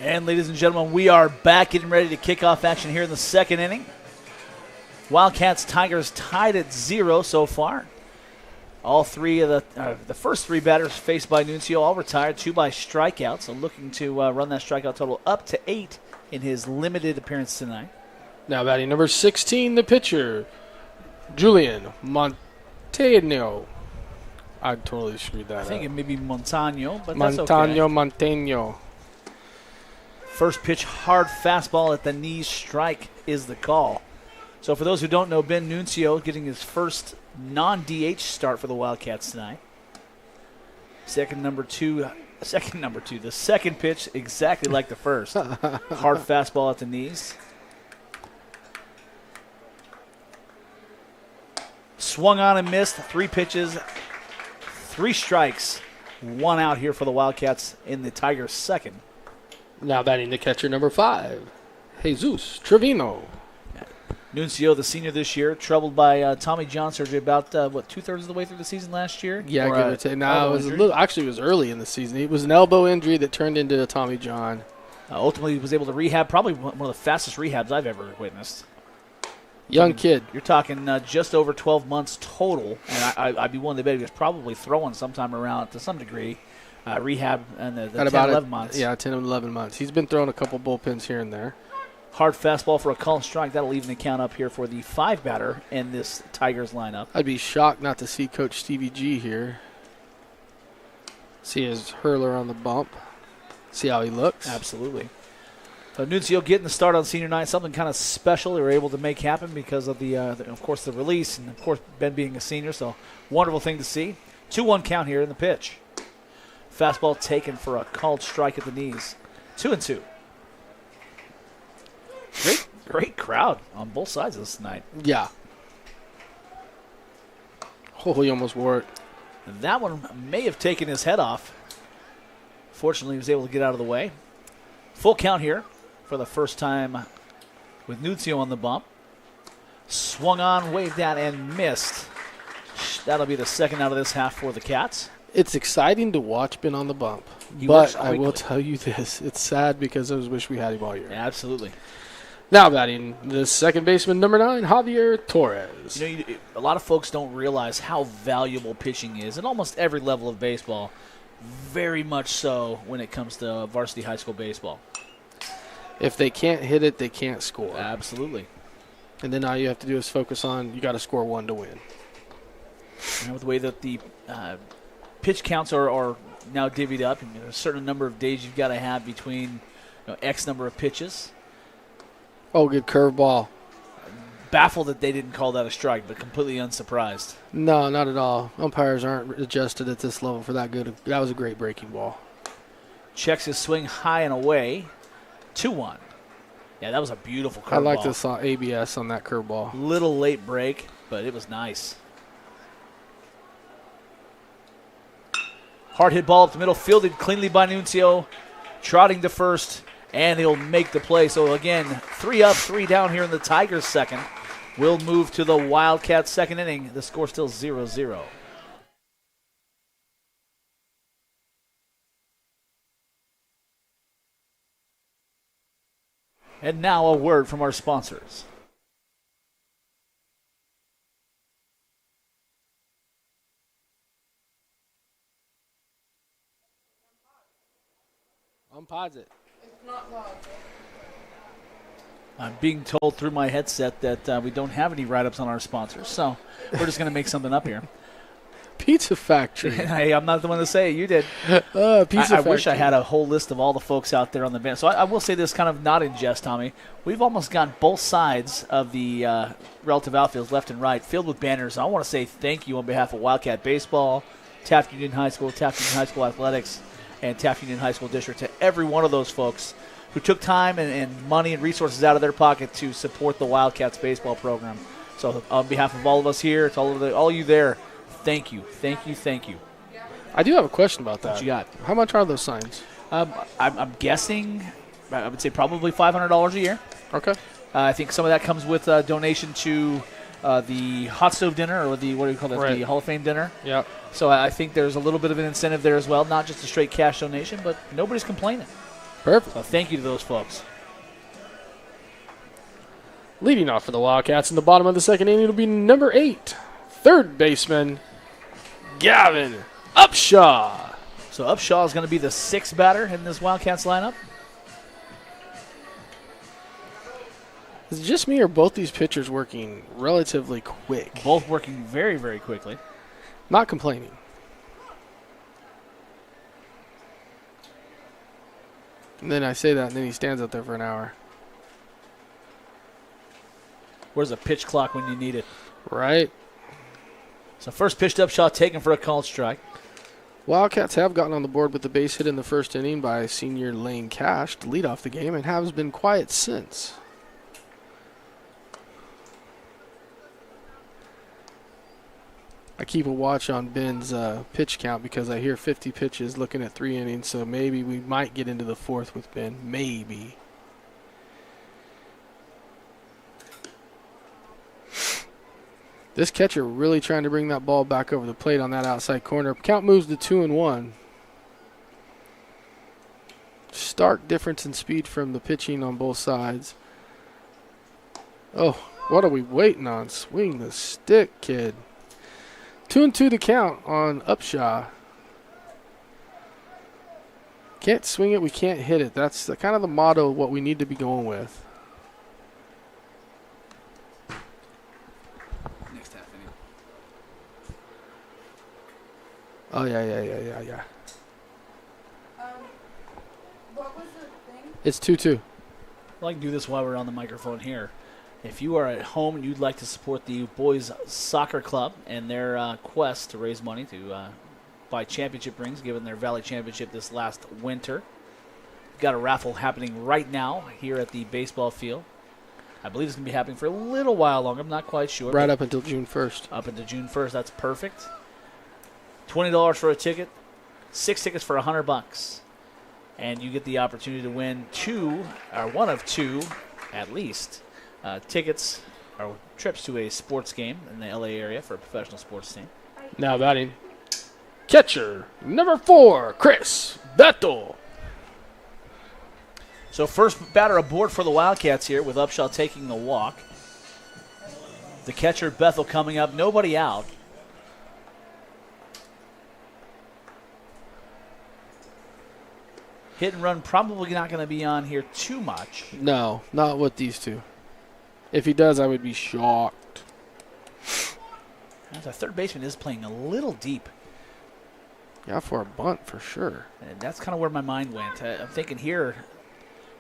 And ladies and gentlemen, we are back getting ready to kick off action here in the second inning. Wildcats Tigers tied at 0 so far. All three of the first three batters faced by Nuncio all retired, 2 by strikeout. So looking to run that strikeout total up to 8 in his limited appearance tonight. Now batting number 16, the pitcher, Julian Montano. I totally screwed that up. I think it may be Montano, but Montano, that's okay. Montano. First pitch, hard fastball at the knees, strike is the call. So for those who don't know, Ben Nuncio getting his first non-DH start for the Wildcats tonight. The second pitch, exactly like the first. Hard fastball at the knees. Swung on and missed. 3 pitches, 3 strikes, 1 out here for the Wildcats in the Tigers' second. Now batting the catcher, number 5, Jesus Trevino. Nuncio, the senior this year, troubled by Tommy John surgery about, 2/3 of the way through the season last year? Yeah, or, give or take. No, it was it was early in the season. It was an elbow injury that turned into a Tommy John. Ultimately, he was able to rehab, probably one of the fastest rehabs I've ever witnessed. Young kid. You're talking just over 12 months total, and I'd be willing to bet he was probably throwing sometime around, to some degree, rehab in the 10, 11 months. Yeah, 10 and 11 months. He's been throwing a couple bullpens here and there. Hard fastball for a called strike. That'll even the count up here for the 5 batter in this Tigers lineup. I'd be shocked not to see Coach Stevie G here. See his hurler on the bump. See how he looks. Absolutely. So Nuncio getting the start on senior night, something kind of special they were able to make happen because of of course, the release, and of course Ben being a senior. So wonderful thing to see. 2-1 count here in the pitch. Fastball taken for a called strike at the knees. 2-2. Great crowd on both sides of this night. Yeah. Oh, he almost wore it. That one may have taken his head off. Fortunately, he was able to get out of the way. Full count here for the first time with Nuncio on the bump. Swung on, waved at, and missed. That'll be the second out of this half for the Cats. It's exciting to watch Ben on the bump. But I will tell you this. It's sad because I wish we had him all year. Yeah, absolutely. Now batting the second baseman, number 9, Javier Torres. A lot of folks don't realize how valuable pitching is at almost every level of baseball. Very much so when it comes to varsity high school baseball. If they can't hit it, they can't score. Absolutely. And then all you have to do is focus on, you got to score 1 to win. And with the way that the pitch counts are now divvied up, and a certain number of days you've got to have between X number of pitches. Oh, good curveball. Baffled that they didn't call that a strike, but completely unsurprised. No, not at all. Umpires aren't adjusted at this level for that good. That was a great breaking ball. Checks his swing high and away. 2-1. Yeah, that was a beautiful curveball. I like this ABS on that curveball. Little late break, but it was nice. Hard hit ball up the middle, fielded cleanly by Nuncio. Trotting to first. And he'll make the play. So, again, 3 up, 3 down here in the Tigers' second. We'll move to the Wildcats' second inning. The score still 0-0. And now a word from our sponsors. Unpause it. I'm being told through my headset that we don't have any write-ups on our sponsors, so we're just going to make something up here. Pizza Factory. Hey, I'm not the one to say it. You did. Pizza Factory. I wish I had a whole list of all the folks out there on the bench. So I will say this kind of not in jest, Tommy. We've almost got both sides of the relative outfields, left and right, filled with banners. I want to say thank you on behalf of Wildcat Baseball, Taft Union High School, Taft Union High School Athletics, and Taft Union High School District, to every one of those folks who took time and money and resources out of their pocket to support the Wildcats baseball program. So on behalf of all of us here, to all you there, thank you. I do have a question about that. What you got? How much are those signs? I'm guessing, I would say probably $500 a year. Okay. I think some of that comes with a donation to the hot stove dinner, or what do you call it, right, the Hall of Fame dinner. Yeah. So I think there's a little bit of an incentive there as well, not just a straight cash donation, but nobody's complaining. Perfect. So thank you to those folks. Leading off for the Wildcats in the bottom of the second inning will be number 8, third baseman, Gavin Upshaw. So Upshaw is going to be the 6th batter in this Wildcats lineup. Is it just me or both these pitchers working relatively quick? Both working very, very quickly. Not complaining. And then I say that, and then he stands out there for an hour. Where's a pitch clock when you need it? Right. So first pitch to Upshaw, taken for a called strike. Wildcats have gotten on the board with the base hit in the first inning by senior Lane Cash to lead off the game and has been quiet since. I keep a watch on Ben's pitch count because I hear 50 pitches looking at 3 innings, so maybe we might get into the 4th with Ben. Maybe. This catcher really trying to bring that ball back over the plate on that outside corner. Count moves to 2-1. Stark difference in speed from the pitching on both sides. Oh, what are we waiting on? Swing the stick, kid. 2-2 the count on Upshaw. Can't swing it, we can't hit it. That's kind of the motto of what we need to be going with. Oh, yeah. What was the thing? It's 2-2. I'd like to do this while we're on the microphone here. If you are at home and you'd like to support the boys soccer club and their quest to raise money to buy championship rings, given their Valley Championship this last winter, we've got a raffle happening right now here at the baseball field. I believe it's going to be happening for a little while longer. I'm not quite sure. Right up until June 1st. Up until June 1st. That's perfect. $20 for a ticket, 6 tickets for $100, and you get the opportunity to win one of two, at least, tickets or trips to a sports game in the LA area for a professional sports team. Now batting, catcher number 4, Chris Bethel. So first batter aboard for the Wildcats here with Upshaw taking the walk. The catcher Bethel coming up, nobody out. Hit and run probably not going to be on here too much. No, not with these two. If he does, I would be shocked. The third baseman is playing a little deep. Yeah, for a bunt, for sure. And that's kind of where my mind went. I'm thinking here,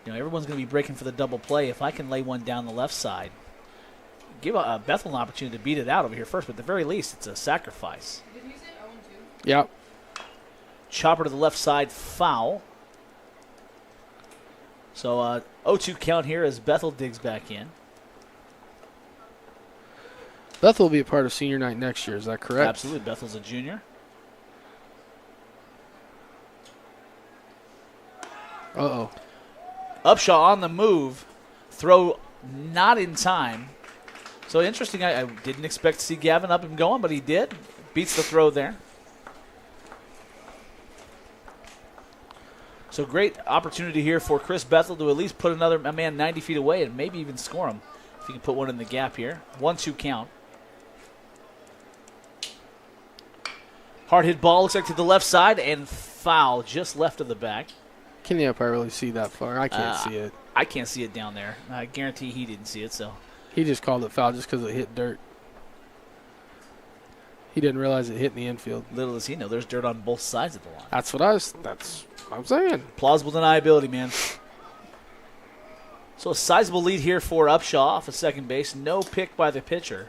everyone's going to be breaking for the double play. If I can lay one down the left side, give Bethel an opportunity to beat it out over here first, but at the very least, it's a sacrifice. Did you say 0-2? Yep. Chopper to the left side, foul. So 0-2 count here as Bethel digs back in. Bethel will be a part of senior night next year, is that correct? Absolutely. Bethel's a junior. Uh-oh. Upshaw on the move. Throw not in time. So interesting. I didn't expect to see Gavin up and going, but he did. Beats the throw there. So great opportunity here for Chris Bethel to at least put a man 90 feet away and maybe even score him if he can put one in the gap here. 1-2 count. Hard hit ball looks like to the left side and foul just left of the back. Can the umpire really see that far? I can't see it. I can't see it down there. I guarantee he didn't see it. So He just called it foul just because it hit dirt. He didn't realize it hit in the infield. little does he know, there's dirt on both sides of the line. That's what I'm saying. Plausible deniability, man. So a sizable lead here for Upshaw off of second base. No pick by the pitcher.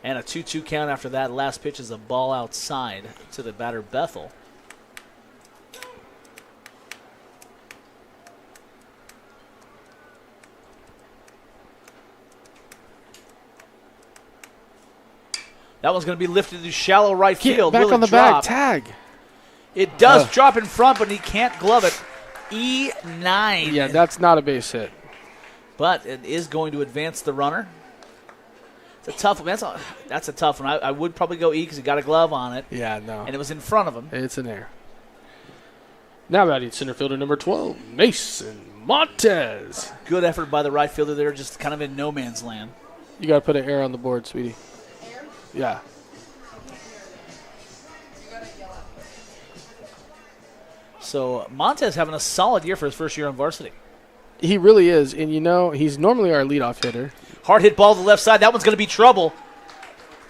And a 2-2 count after that. Last pitch is a ball outside to the batter Bethel. That one's going to be lifted to shallow right field. Back Will on it the drop? back, tag. It does drop in front, but he can't glove it. E9. Yeah, that's not a base hit. But it is going to advance the runner. It's a tough one. That's a tough one. I would probably go E because he got a glove on it. Yeah, no. And it was in front of him. It's an error. Now batting center fielder number 12, Mason Montez. Good effort by the right fielder there, just kind of in no man's land. You got to put an air on the board, sweetie. Air? Yeah. You gotta yell at me. So Montez having a solid year for his first year on varsity. He really is. And, you know, he's normally our leadoff hitter. Hard hit ball to the left side. That one's going to be trouble.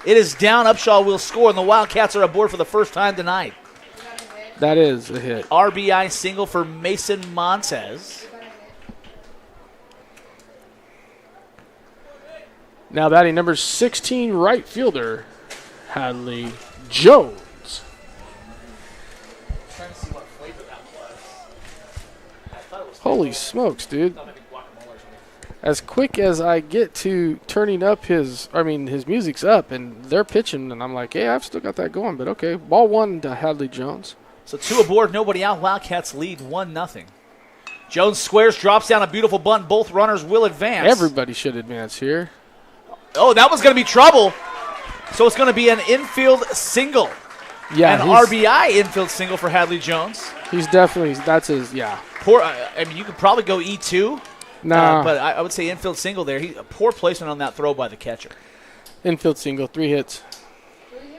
It is down. Upshaw will score, and the Wildcats are aboard for the first time tonight. That is a hit. RBI single for Mason Montez. Now batting number 16, right fielder, Hadley Jones. Trying to see what flavor that was. Holy smokes, dude. As quick as I get to turning up his music's up, and they're pitching, and I'm like, hey, I've still got that going, but okay. Ball 1 to Hadley Jones. So 2 aboard, nobody out. Wildcats lead 1-0. Jones squares, drops down a beautiful bunt. Both runners will advance. Everybody should advance here. Oh, that was going to be trouble. So it's going to be an infield single. Yeah, An RBI infield single for Hadley Jones. He's definitely, that's his, yeah. Poor. I mean, you could probably go E2. Nah. But I would say infield single there. A poor placement on that throw by the catcher. Infield single, 3 hits.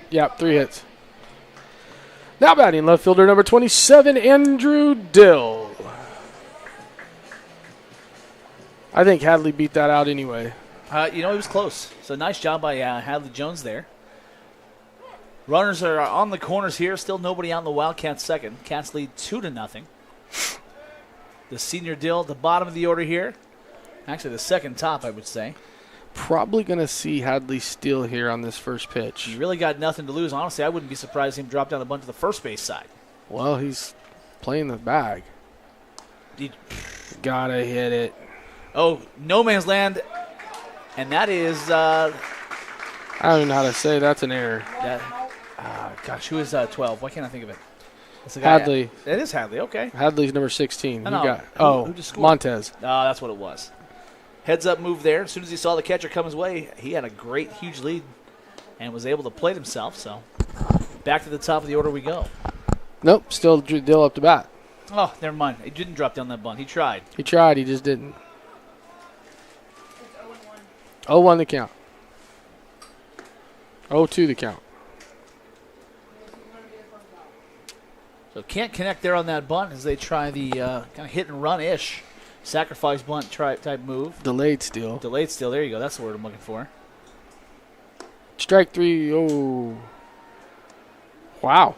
Yep, 3 hits. Now batting left fielder number 27, Andrew Dill. I think Hadley beat that out anyway. He was close. So nice job by Hadley Jones there. Runners are on the corners here. Still nobody out in the Wildcats second. Cats lead 2-0. The senior Dill at the bottom of the order here. Actually, the second top, I would say. Probably going to see Hadley steal here on this first pitch. He really got nothing to lose. Honestly, I wouldn't be surprised if him drop down a bunch to the first base side. Well, he's playing the bag. Gotta hit it. Oh, no man's land. And that is, I don't even know how to say that's an error. gosh, who is 12? Why can't I think of it? It's the guy. Hadley. It is Hadley, okay. Hadley's number 16. No. Who just scored? Montez. Oh, that's what it was. Heads up move there. As soon as he saw the catcher come his way, he had a great, huge lead and was able to plate himself. So back to the top of the order we go. Nope, still Dill up to bat. Oh, never mind. He didn't drop down that bunt. He tried. He tried, he just didn't. It's 0-1. 0-1 the count. 0-2 the count. So can't connect there on that bunt as they try the kind of hit and run-ish sacrifice bunt type move. Delayed steal. Delayed still. There you go. That's the word I'm looking for. Strike 3. Oh. Wow.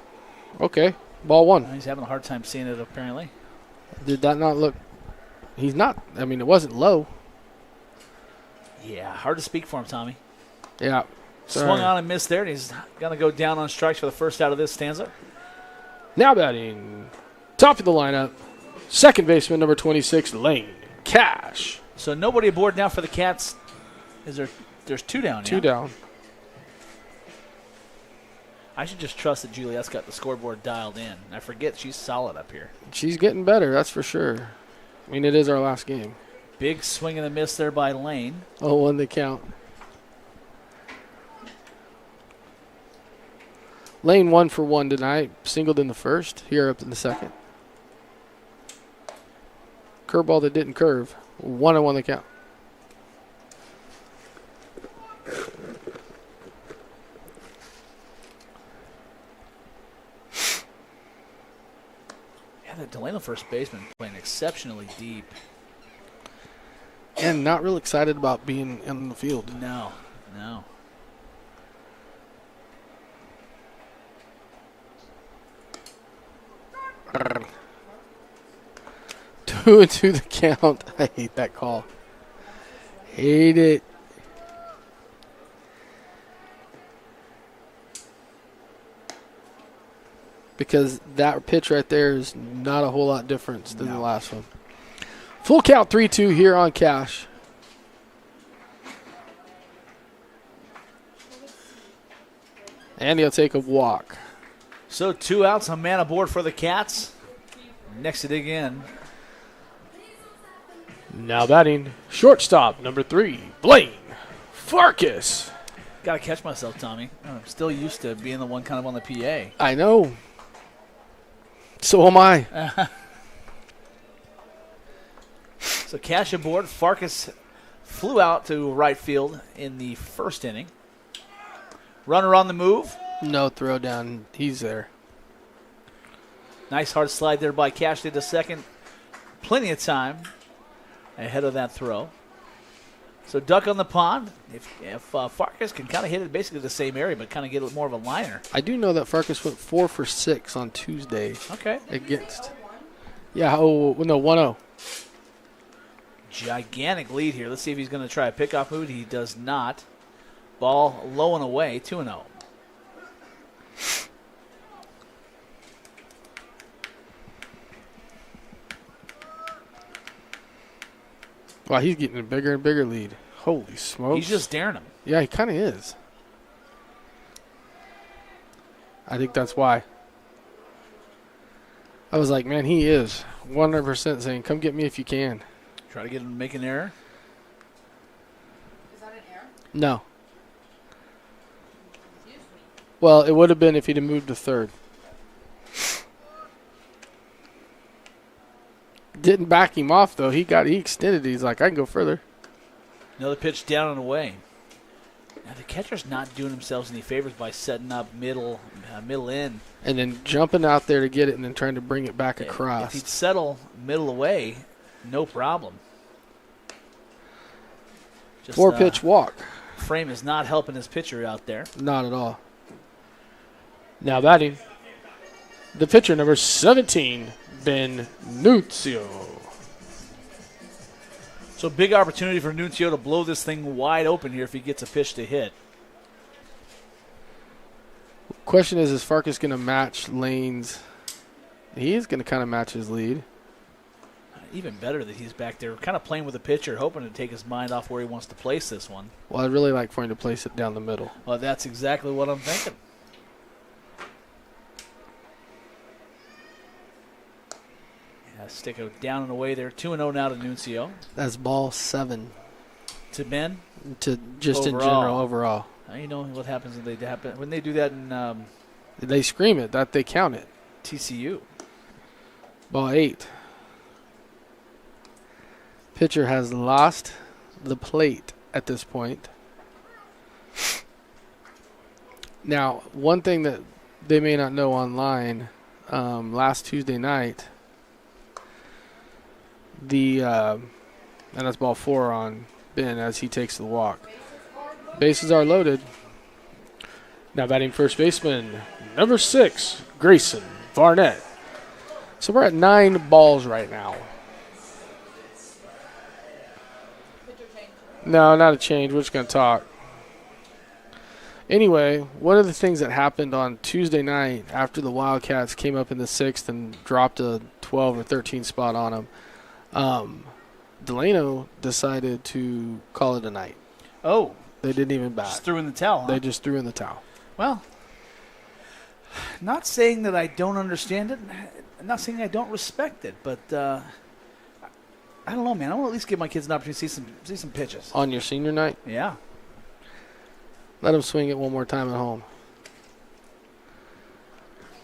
Okay. Ball 1. He's having a hard time seeing it apparently. Did that not look? He's not. I mean, it wasn't low. Yeah, hard to speak for him, Tommy. Yeah. Swung on and missed there, and he's going to go down on strikes for the first out of this stanza. Now batting. Top of the lineup. Second baseman, number 26, Lane Cash. So nobody aboard now for the Cats. There's 2 down now. 2 down. I should just trust that Juliet's got the scoreboard dialed in. I forget she's solid up here. She's getting better, that's for sure. I mean, it is our last game. Big swing and a miss there by Lane. 0-1 the count. Lane 1 for 1 tonight. Singled in the first. Here up in the second. Curveball that didn't curve. 1-1 the count. Yeah, that Delano first baseman playing exceptionally deep. And not real excited about being in the field. No. 2-2 the count. I hate that call. Hate it. Because that pitch right there is not a whole lot different than the last one. Full count 3-2 here on Cash. And he'll take a walk. So 2 outs, a man aboard for the Cats. Next to dig in. Now batting, shortstop, number 3, Blaine Farkas. Got to catch myself, Tommy. I'm still used to being the one kind of on the PA. I know. So am I. So cash aboard. Farkas flew out to right field in the first inning. Runner on the move. No throw down. He's there. Nice hard slide there by Cash to second. Plenty of time ahead of that throw. So duck on the pond. If Farkas can kind of hit it basically the same area, but kind of get more of a liner. I do know that Farkas went 4 for 6 on Tuesday. Okay. Against. Yeah. Oh no, 1-0. Gigantic lead here. Let's see if he's going to try a pickoff move. He does not. Ball low and away, 2-0. Wow, he's getting a bigger and bigger lead. Holy smokes. He's just daring him. Yeah, he kind of is. I think that's why. I was like, man, he is 100% saying, come get me if you can. Try to get him to make an error. Is that an error? No. Well, it would have been if he'd have moved to third. Didn't back him off, though. He extended it. He's like, I can go further. Another pitch down and away. Now, the catcher's not doing themselves any favors by setting up middle in. And then jumping out there to get it and then trying to bring it back across. If he'd settle middle away, no problem. Just, 4-pitch walk. Frame is not helping his pitcher out there. Not at all. Now batting, the pitcher, number 17, Ben Nunzio. So big opportunity for Nunzio to blow this thing wide open here if he gets a pitch to hit. Question is Farkas going to match Lane's? He is going to kind of match his lead. Even better that he's back there kind of playing with the pitcher, hoping to take his mind off where he wants to place this one. Well, I'd really like for him to place it down the middle. Well, that's exactly what I'm thinking. Stick it down and away there. 2-0 now to Nunzio. That's ball 7. To Ben? To just Overall. in general, overall. Now you know what happens when they do that in They scream it, that they count it. TCU. Ball 8. Pitcher has lost the plate at this point. Now, one thing that they may not know online, last Tuesday night, and that's ball 4 on Ben as he takes the walk. Bases are loaded. Now batting first baseman, number 6, Grayson Barnett. So we're at 9 balls right now. Pitcher change. No, not a change. We're just going to talk. Anyway, one of the things that happened on Tuesday night after the Wildcats came up in the 6th and dropped a 12 or 13 spot on them, Delano decided to call it a night. Oh. They didn't even bat. Just threw in the towel. Huh? They just threw in the towel. Well, not saying that I don't understand it. Not saying I don't respect it, but I don't know, man. I want to at least give my kids an opportunity to see some pitches. On your senior night? Yeah. Let them swing it one more time at home.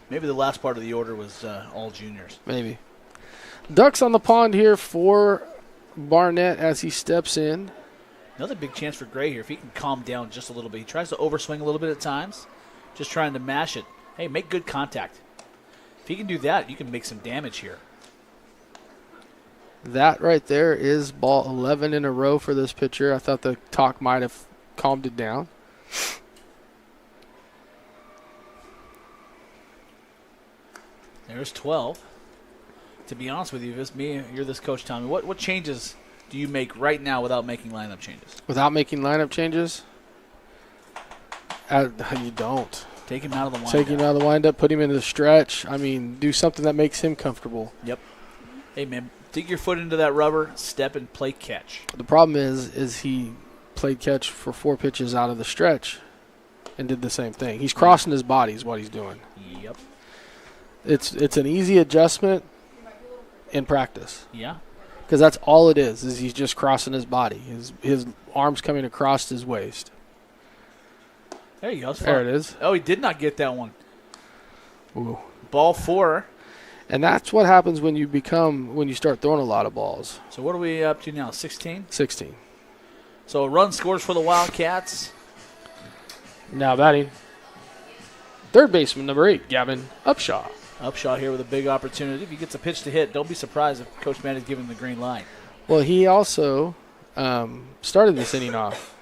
Maybe the last part of the order was all juniors. Maybe. Ducks on the pond here for Barnett as he steps in. Another big chance for Gray here if he can calm down just a little bit. He tries to overswing a little bit at times, just trying to mash it. Hey, make good contact. If he can do that, you can make some damage here. That right there is ball 11 in a row for this pitcher. I thought the talk might have calmed it down. There's 12. To be honest with you, if it's me, you're this coach, Tommy. What changes do you make right now without making lineup changes? Without making lineup changes? You don't. Take him out of the windup. Take him out of the windup, put him into the stretch. I mean, do something that makes him comfortable. Yep. Hey, man, dig your foot into that rubber, step and play catch. The problem is he played catch for 4 pitches out of the stretch and did the same thing. He's crossing his body is what he's doing. Yep. It's an easy adjustment in practice. Yeah. Because that's all it is he's just crossing his body. His arms coming across his waist. There you go. There it is. Oh, he did not get that one. Ooh. Ball 4. And that's what happens when you start throwing a lot of balls. So what are we up to now, 16? 16. So a run scores for the Wildcats. Now batting, third baseman, number 8, Gavin Upshaw. Upshaw here with a big opportunity. If he gets a pitch to hit, don't be surprised if Coach Mann is giving him the green light. Well, he also started this inning off.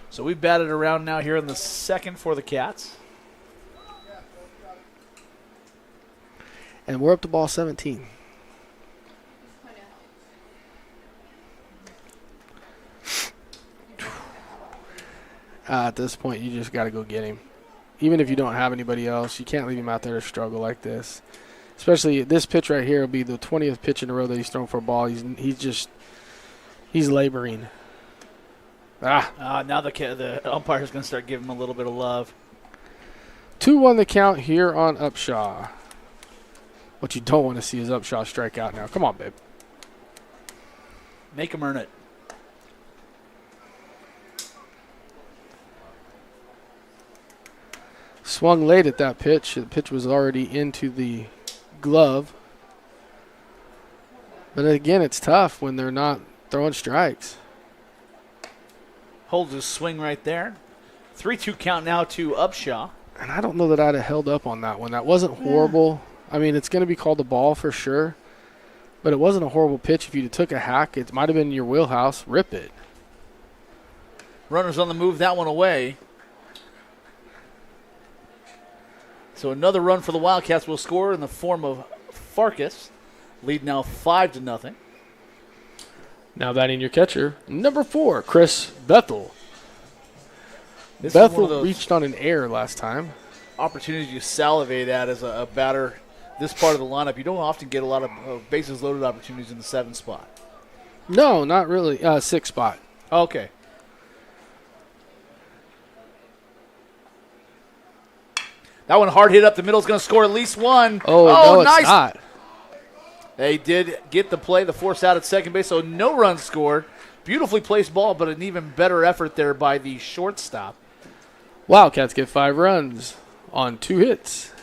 So we've batted around now here in the second for the Cats. And we're up to ball 17. At this point, you just got to go get him. Even if you don't have anybody else, you can't leave him out there to struggle like this. Especially this pitch right here will be the 20th pitch in a row that he's thrown for a ball. He's laboring. Now the umpire is going to start giving him a little bit of love. 2-1 the count here on Upshaw. What you don't want to see is Upshaw strike out now. Come on, babe. Make him earn it. Swung late at that pitch. The pitch was already into the glove. But again, it's tough when they're not throwing strikes. Holds his swing right there. 3-2 count now to Upshaw. And I don't know that I'd have held up on that one. That wasn't horrible. I mean, it's going to be called a ball for sure. But it wasn't a horrible pitch. If you took a hack, it might have been in your wheelhouse. Rip it. Runners on the move, that one away. So another run for the Wildcats will score in the form of Farkas. Lead now 5-0. Now batting your catcher, number 4, Chris Bethel. This is one of Bethel those reached on an error last time. opportunities you salivate at as a batter. This part of the lineup, you don't often get a lot of bases loaded opportunities in the 7 spot. No, not really. 6 spot. Okay. That one hard hit up the middle is going to score at least one. Oh, no, nice. It's not. They did get the play, the force out at second base, so no runs scored. Beautifully placed ball, but an even better effort there by the shortstop. Wildcats get 5 runs on 2 hits.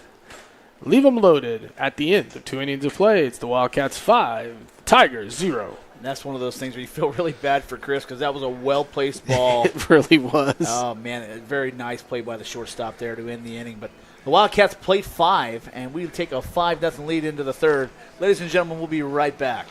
Leave them loaded at the end of 2 innings of play. It's the Wildcats 5, Tigers 0. And that's one of those things where you feel really bad for Chris because that was a well-placed ball. It really was. Oh, man, a very nice play by the shortstop there to end the inning. But the Wildcats played 5, and we take a 5-0 lead into the third. Ladies and gentlemen, we'll be right back.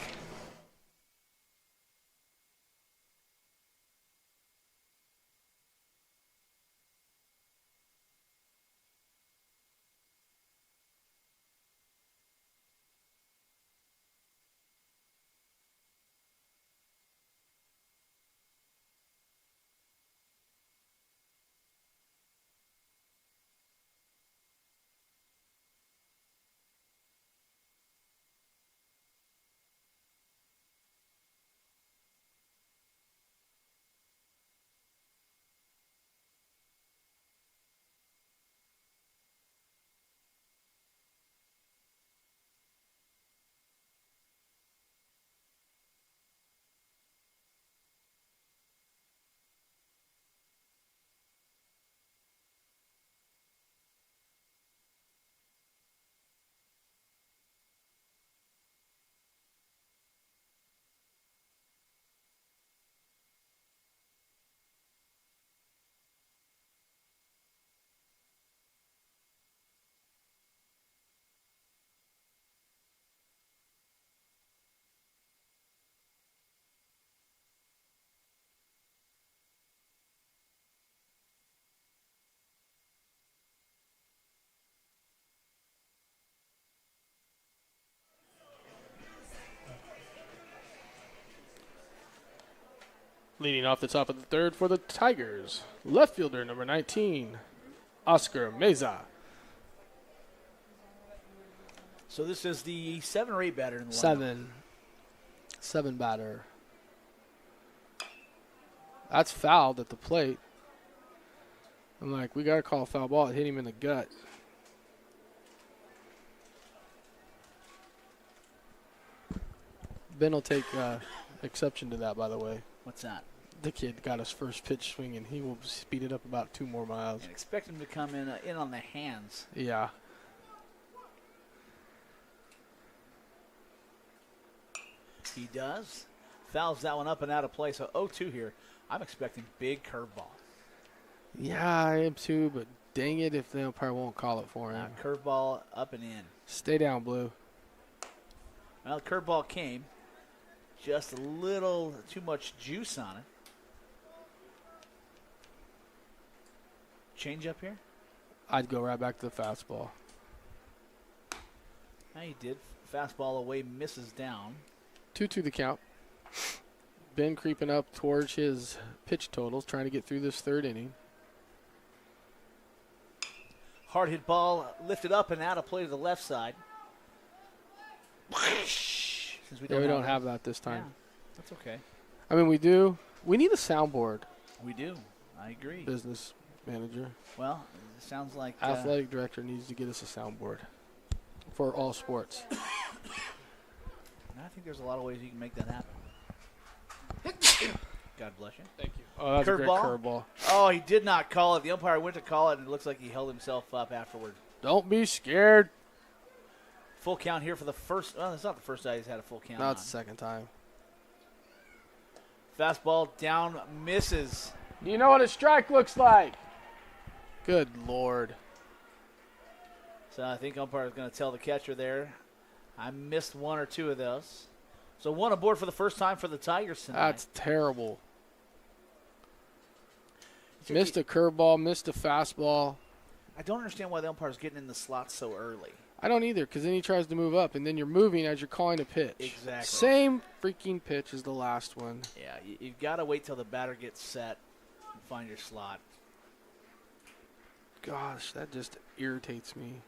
Leading off the top of the third for the Tigers, left fielder number 19, Oscar Meza. So this is the 7 or 8 batter in the lineup. 7. 7 batter. That's fouled at the plate. I'm like, we got to call a foul ball. It hit him in the gut. Ben will take exception to that, by the way. What's that? The kid got his first pitch swinging. He will speed it up about 2 more miles. And expect him to come in on the hands. Yeah. He does. Fouls that one up and out of play. So 0-2 here. I'm expecting big curveball. Yeah, I am too, but dang it if the umpire won't call it for him. Curveball up and in. Stay down, Blue. Well, the curveball came. Just a little too much juice on it. Change up here? I'd go right back to the fastball. He did. Fastball away, misses down. 2-2 the count. Ben creeping up towards his pitch totals, trying to get through this third inning. Hard hit ball lifted up and out of play to the left side. Since We don't have that this time. Yeah, that's okay. I mean, we do. We need a soundboard. We do. I agree. Business manager. Well, it sounds like Athletic director needs to get us a soundboard for all sports. I think there's a lot of ways you can make that happen. God bless you. Thank you. Oh, that's a great curveball. Oh, he did not call it. The umpire went to call it, and it looks like he held himself up afterward. Don't be scared. Full count here for the first. Well, it's not the first time he's had a full count. No, it's the second time. Fastball down, misses. You know what a strike looks like. Good Lord. So I think umpire is going to tell the catcher there, I missed one or two of those. So one aboard for the first time for the Tigers tonight. That's terrible. Missed a curveball, missed a fastball. I don't understand why the umpire's getting in the slot so early. I don't either, because then he tries to move up, and then you're moving as you're calling a pitch. Exactly. Same freaking pitch as the last one. Yeah, you've got to wait till the batter gets set and find your slot. Gosh, that just irritates me.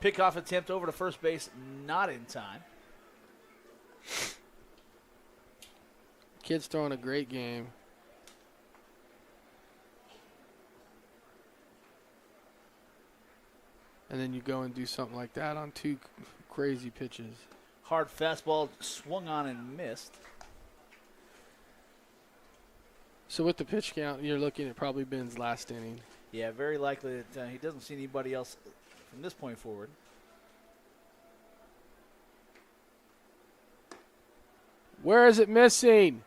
Pickoff attempt over to first base, not in time. Kid's throwing a great game. And then you go and do something like that on two crazy pitches. Hard fastball swung on and missed. So with the pitch count, you're looking at probably Ben's last inning. Yeah, very likely that he doesn't see anybody else from this point forward. Where is it missing?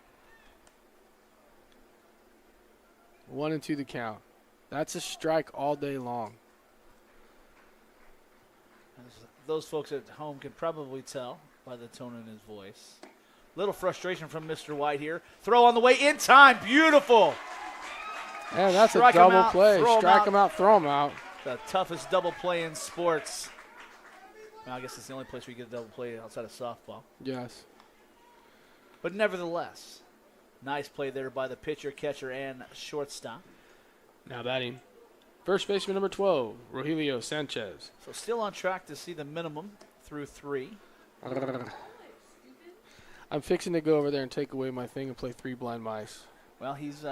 1-2 the count. That's a strike all day long. As those folks at home can probably tell by the tone in his voice. Little frustration from Mr. White here. Throw on the way in time. Beautiful. And that's Strike a 'em double out, play. throw 'em Strike out. him out, throw him out. The toughest double play in sports. Well, I guess it's the only place where you get a double play outside of softball. Yes. But nevertheless, nice play there by the pitcher, catcher, and shortstop. Now batting. First baseman number 12, Rogelio Sanchez. So still on track to see the minimum through 3. I'm fixing to go over there and take away my thing and play 3 blind mice. Well, he's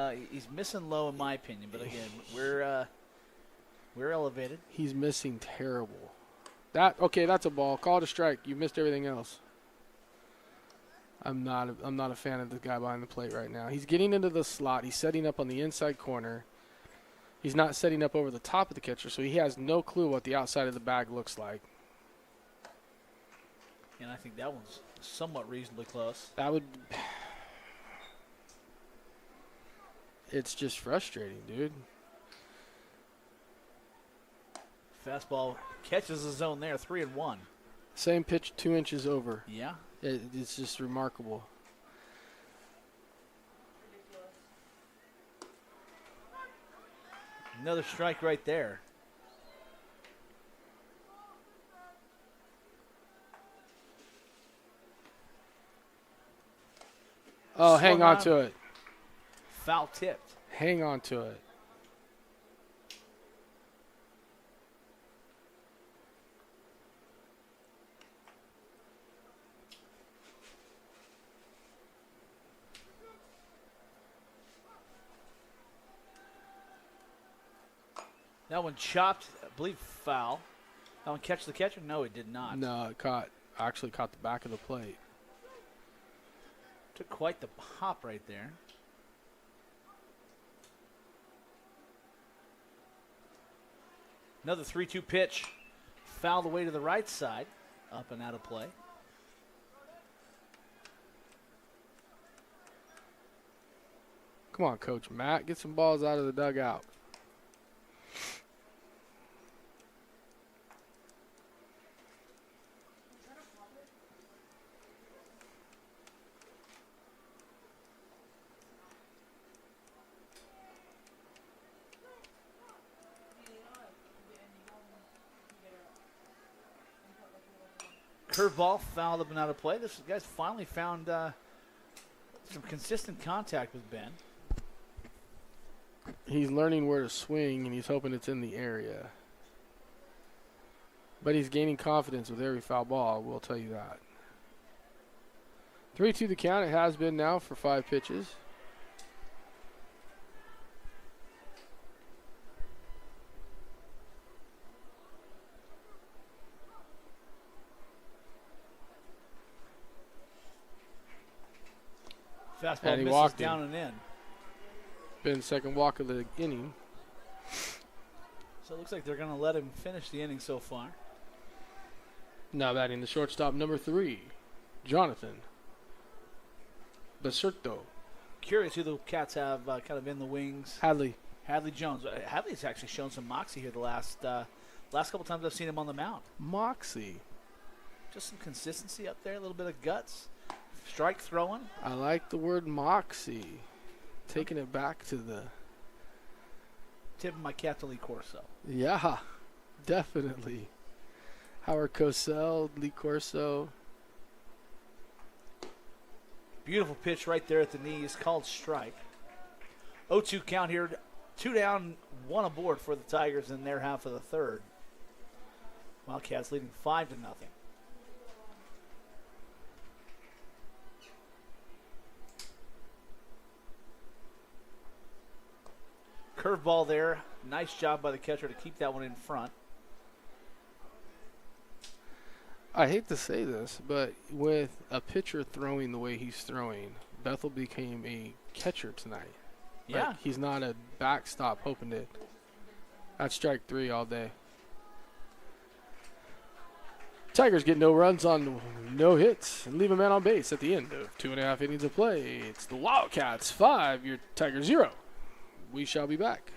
missing low in my opinion, but again, we're elevated. He's missing terrible. That's a ball. Call it a strike. You missed everything else. I'm not a fan of the guy behind the plate right now. He's getting into the slot. He's setting up on the inside corner. He's not setting up over the top of the catcher, so he has no clue what the outside of the bag looks like. And I think that one's somewhat reasonably close. It's just frustrating, dude. Fastball catches the zone there, 3-1. Same pitch, 2 inches over. Yeah. It's just remarkable. Another strike right there. Oh, hang Swung on on. to it. Foul tipped. Hang on to it. That one chopped, I believe foul. That one catch the catcher? No, it did not. No, it actually caught the back of the plate. Took quite the hop right there. Another 3-2 pitch. Fouled away to the right side. Up and out of play. Come on, Coach Matt. Get some balls out of the dugout. Curveball fouled up and out of play. This guy's finally found some consistent contact with Ben. He's learning where to swing, and he's hoping it's in the area. But he's gaining confidence with every foul ball, we'll tell you that. 3-2 the count. It has been now for 5 pitches. Fastball And he misses walked down him. and in. Ben's second walk of the inning. So it looks like they're going to let him finish the inning so far. Now batting the shortstop, number 3, Jonathan Basurto. Curious who the Cats have kind of in the wings. Hadley. Hadley Jones. Hadley's actually shown some moxie here the last couple times I've seen him on the mound. Moxie. Just some consistency up there, a little bit of guts. Strike throwing. I like the word moxie. Taking it back to the... Tip of my cap to Lee Corso. Yeah, definitely. Howard Cosell, Lee Corso. Beautiful pitch right there at the knees, called strike. 0-2 count here. 2 down, 1 aboard for the Tigers in their half of the third. Wildcats leading 5-0. Curveball there. Nice job by the catcher to keep that one in front. I hate to say this, but with a pitcher throwing the way he's throwing, Bethel became a catcher tonight. Yeah. Like, he's not a backstop hoping to. That's strike 3 all day. Tigers get no runs on no hits and leave a man on base at the end of 2.5 innings of play. It's the Wildcats 5, your Tigers 0. We shall be back.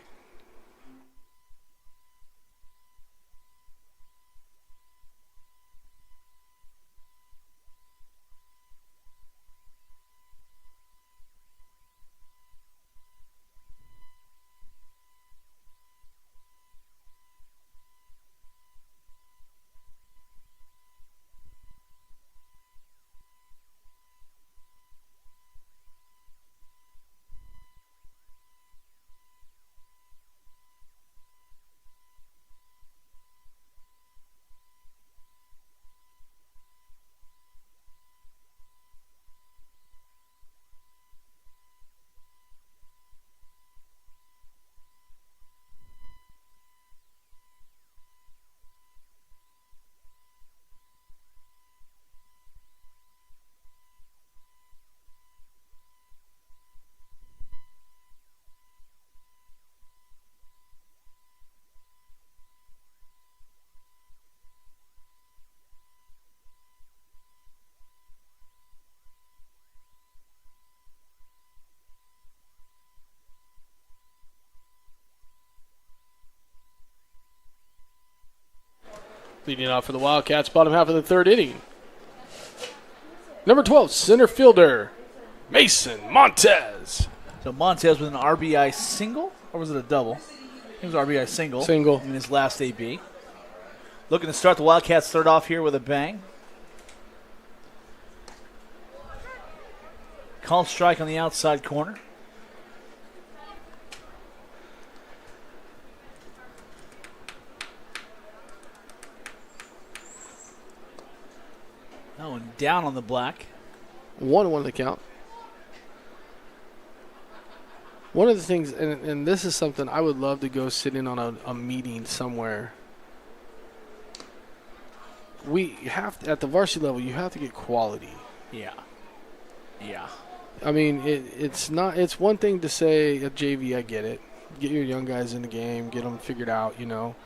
Leading off for the Wildcats, bottom half of the third inning. Number 12, center fielder, Mason Montez. So Montez with an RBI single, or was it a double? It was an RBI single. Single. In his last AB. Looking to start the Wildcats third off here with a bang. Called strike on the outside corner. Oh, and down on the black. 1-1 the count. One of the things, and this is something I would love to go sit in on a meeting somewhere. We have to, at the varsity level, you have to get quality. Yeah. Yeah. I mean, it's not. It's one thing to say at JV, I get it. Get your young guys in the game, get them figured out, you know.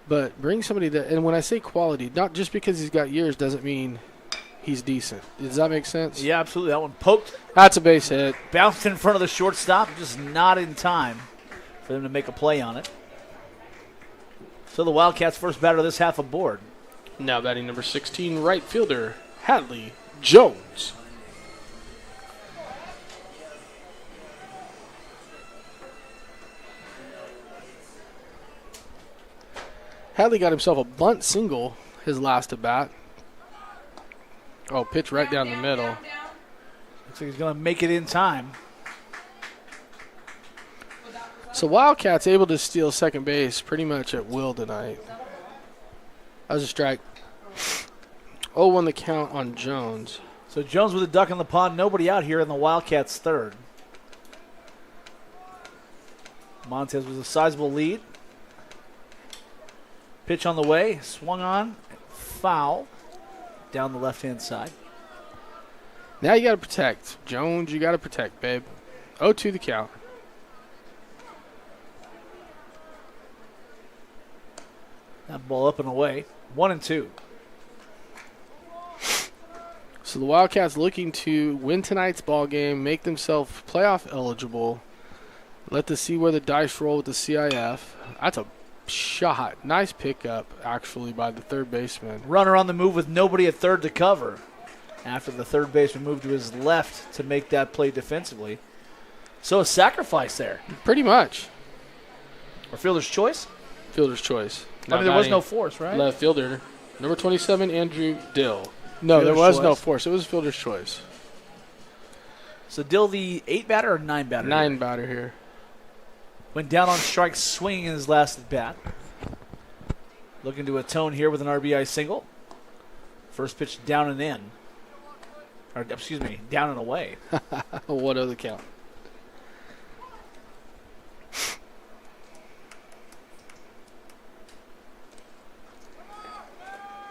But bring somebody that, and when I say quality, not just because he's got years doesn't mean he's decent. Does that make sense? Yeah, absolutely. That one poked, That's a base hit. bounced in front of the shortstop, just not in time for them to make a play on it. So the Wildcats' first batter of this half aboard. Now batting number 16, right fielder, Hadley Jones. Hadley got himself a bunt single his last at bat. Oh, pitch right down the middle. Looks like he's going to make it in time. So Wildcats able to steal second base pretty much at will tonight. That was a strike. 0-1 the count on Jones. So Jones with a duck in the pond. Nobody out here in the Wildcats' third. Montez was a sizable lead. Pitch on the way. Swung on. Foul. Down the left-hand side. Now you got to protect. Jones, you got to protect, babe. 0-2 the count. That ball up and away. 1-2. So the Wildcats looking to win tonight's ball game, make themselves playoff eligible. Let us see where the dice roll with the CIF. That's a shot. Nice pickup, actually, by the third baseman. Runner on the move with nobody at third to cover. After the third baseman moved to his left to make that play defensively. So a sacrifice there. Pretty much. Or fielder's choice? Fielder's choice. I mean, there was no force, right? Left fielder. Number 27, Andrew Dill. No, there was no force. It was fielder's choice. So Dill the 8-batter or 9-batter? 9-batter here. Went down on strike, swinging in his last at bat. Looking to atone here with an RBI single. First pitch down and in. Or, excuse me, down and away. What other count?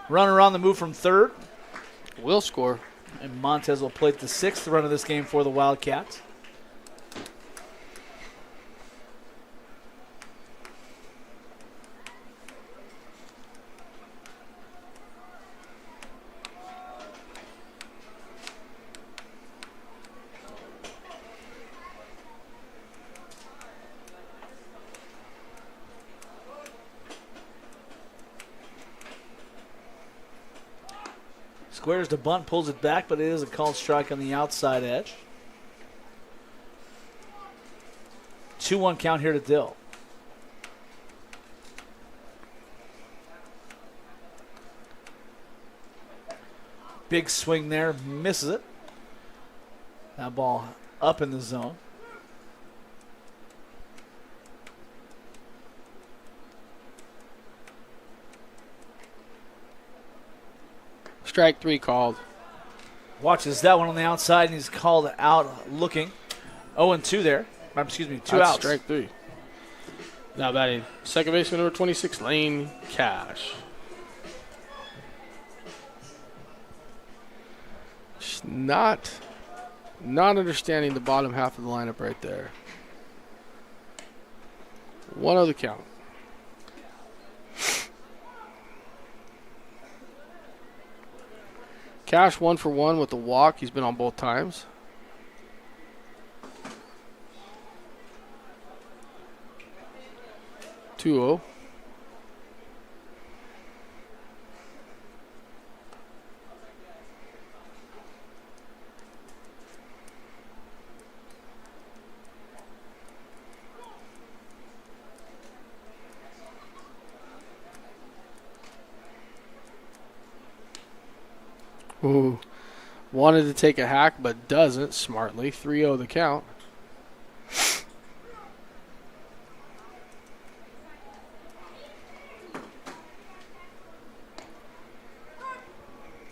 Runner on the move from third. Will score. And Montez will plate the sixth run of this game for the Wildcats. Squares to bunt, pulls it back, but it is a called strike on the outside edge. 2-1 count here to Dill. Big swing there, misses it. That ball up in the zone. Strike 3 called. Watches that one on the outside, and he's called out looking. 0-2 there. Excuse me, two That's outs. strike 3. Now batting second baseman number 26, Lane Cash. Just not understanding the bottom half of the lineup right there. 1-0 the count. Cash 1 for 1 with the walk. He's been on both times. Two-0. Ooh. Wanted to take a hack, but doesn't smartly. 3-0 the count.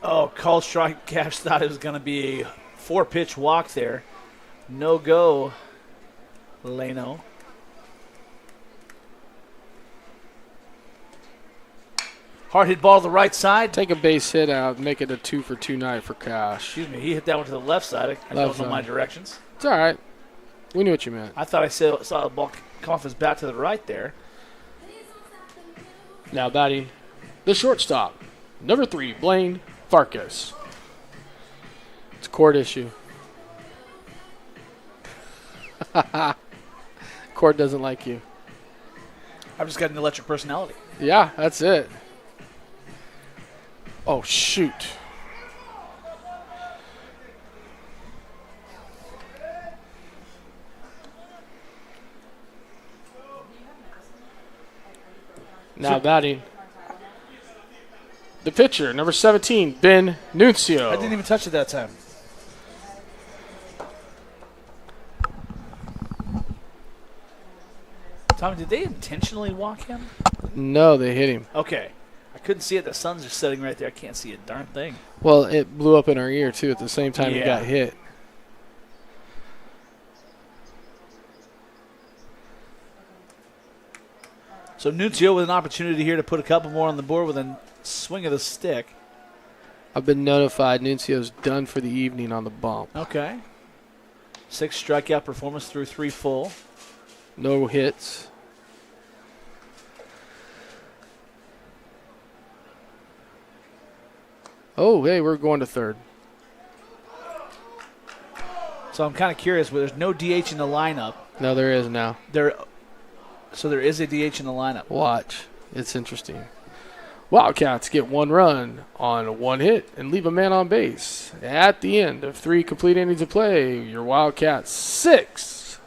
Oh, call strike. Cash thought it was going to be a 4-pitch walk there. No go, Delano. Hard hit ball to the right side. Take a base hit out, make it a 2-for-2 night for Cash. Excuse me, he hit that one to the left side. I don't know my directions. It's all right. We knew what you meant. I thought I saw the ball come off his bat to the right there. Now batting the shortstop, number 3, Blaine Farkas. Court issue. Court doesn't like you. I've just got an electric personality. Yeah, that's it. Oh, shoot. Now batting. The pitcher, number 17, Ben Nuncio. I didn't even touch it that time. Tommy, did they intentionally walk him? No, they hit him. Okay. I couldn't see it. The sun's just setting right there. I can't see a darn thing. Well, it blew up in our ear, too, at the same time he Yeah. got hit. So Nuncio with an opportunity here to put a couple more on the board with a swing of the stick. I've been notified Nuncio's done for the evening on the bump. Okay. 6 strikeout performance through 3 full. No hits. Oh, hey, we're going to third. So I'm kind of curious, but there's no DH in the lineup. No, there is now. So there is a DH in the lineup. Watch. It's interesting. Wildcats get 1 run on 1 hit and leave a man on base. At the end of 3 complete innings of play, your Wildcats 6,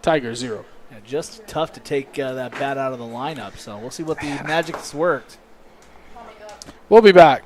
Tigers 0. Yeah, just tough to take that bat out of the lineup. So we'll see what the magic's worked. We'll be back.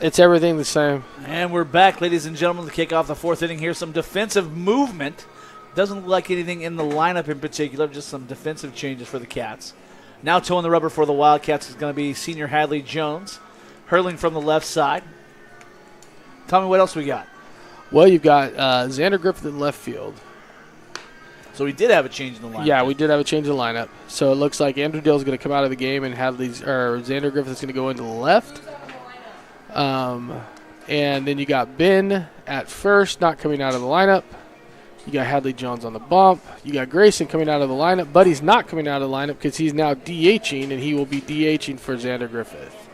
It's everything the same. And we're back, ladies and gentlemen, to kick off the 4th inning. Here's some defensive movement. Doesn't look like anything in the lineup in particular, just some defensive changes for the Cats. Now toeing the rubber for the Wildcats is going to be senior Hadley Jones, hurling from the left side. Tell me what else we got. Well, you've got Xander Griffith in left field. So we did have a change in the lineup. Yeah, we did have a change in lineup. So it looks like Andrew Dill's going to come out of the game and Xander Griffith's going to go into the left. And then you got Ben at first, not coming out of the lineup. You got Hadley Jones on the bump. You got Grayson coming out of the lineup. Buddy's not coming out of the lineup because he's now DHing, and he will be DHing for Xander Griffith.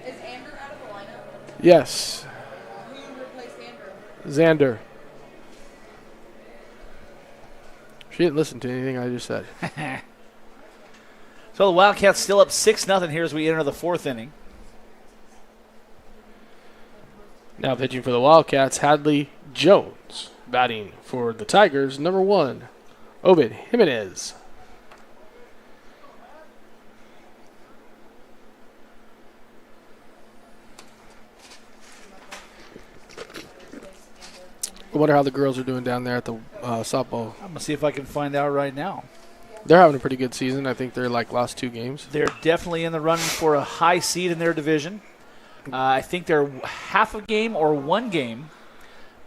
Is Andrew out of the lineup? Yes, Who replaced Andrew? Xander. She didn't listen to anything I just said. So the Wildcats still up 6-0 here as we enter the 4th inning. Now pitching for the Wildcats, Hadley Jones. Batting for the Tigers, number 1, Obed Jimenez. I wonder how the girls are doing down there at the softball. I'm going to see if I can find out right now. They're having a pretty good season. I think they're like last 2 games. They're definitely in the running for a high seed in their division. I think they're half a game or 1 game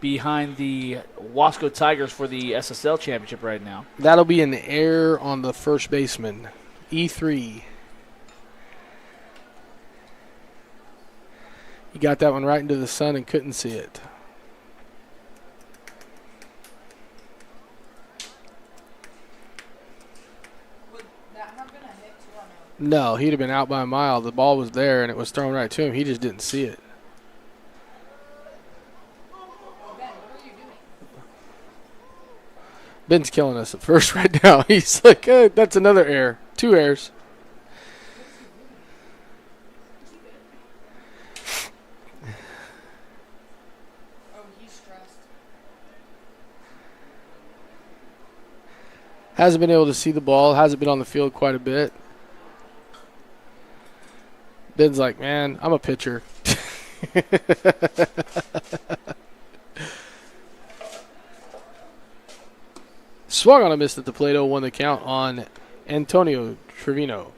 behind the Wasco Tigers for the SSL championship right now. That'll be an error on the first baseman, E3. He got that one right into the sun and couldn't see it. Would that have been a hit too or no? No, he'd have been out by a mile. The ball was there, and it was thrown right to him. He just didn't see it. Ben, what are you doing? Ben's killing us at first right now. He's like, that's another error. 2 errors. Oh, he's stressed. Hasn't been able to see the ball. Hasn't been on the field quite a bit. Ben's like, man, I'm a pitcher. Swung on a miss at the plate. 0-1 the count on Antonio Trevino.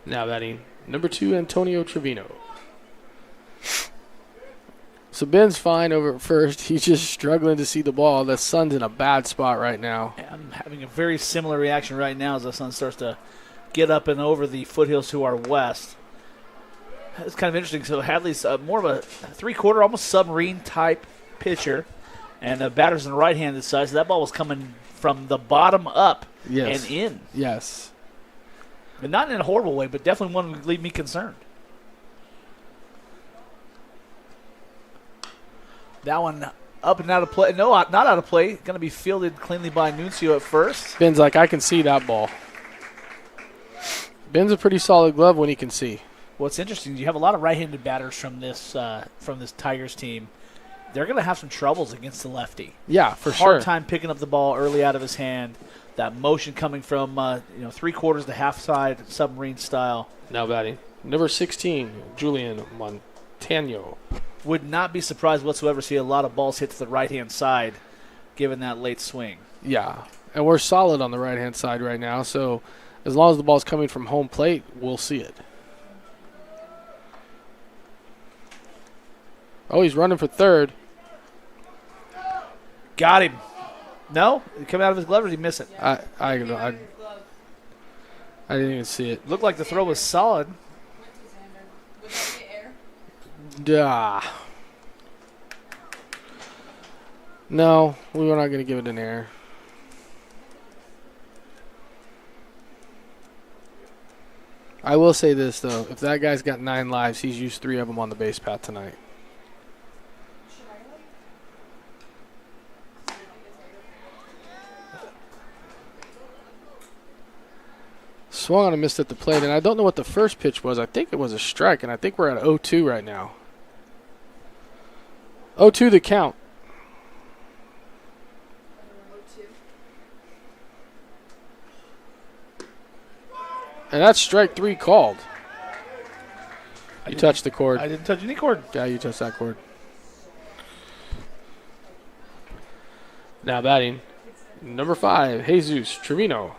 Now batting number 2, Antonio Trevino. So Ben's fine over at first. He's just struggling to see the ball. The sun's in a bad spot right now. I'm having a very similar reaction right now as the sun starts to get up and over the foothills to our west. It's kind of interesting. So Hadley's more of a three-quarter, almost submarine-type pitcher, and the batter's on the right-handed side. So that ball was coming from the bottom up and in. Yes. And not in a horrible way, but definitely one that would leave me concerned. That one up and out of play. No, not out of play. Going to be fielded cleanly by Nuncio at first. Ben's like, I can see that ball. Ben's a pretty solid glove when he can see. What's interesting is you have a lot of right-handed batters from this Tigers team. They're going to have some troubles against the lefty. Yeah, for sure. Hard time picking up the ball early out of his hand. That motion coming from three-quarters to half side, submarine style. Now batting number 16, Julian Montano. Would not be surprised whatsoever to see a lot of balls hit to the right-hand side, given that late swing. Yeah, and we're solid on the right-hand side right now, so as long as the ball's coming from home plate, we'll see it. Oh, he's running for third. Got him. No? Did it come out of his glove or did he miss it? I didn't even see it. Looked like the throw was solid. Duh. No, we were not going to give it an error. I will say this, though. If that guy's got 9 lives, he's used 3 of them on the base path tonight. Swung on and missed at the plate, and I don't know what the first pitch was. I think it was a strike, and I think we're at 0-2 right now. 0-2 the count. And that's strike 3 called. You touched the cord. I didn't touch any cord. Yeah, you touched that cord. Now batting, number 5, Jesus Trevino.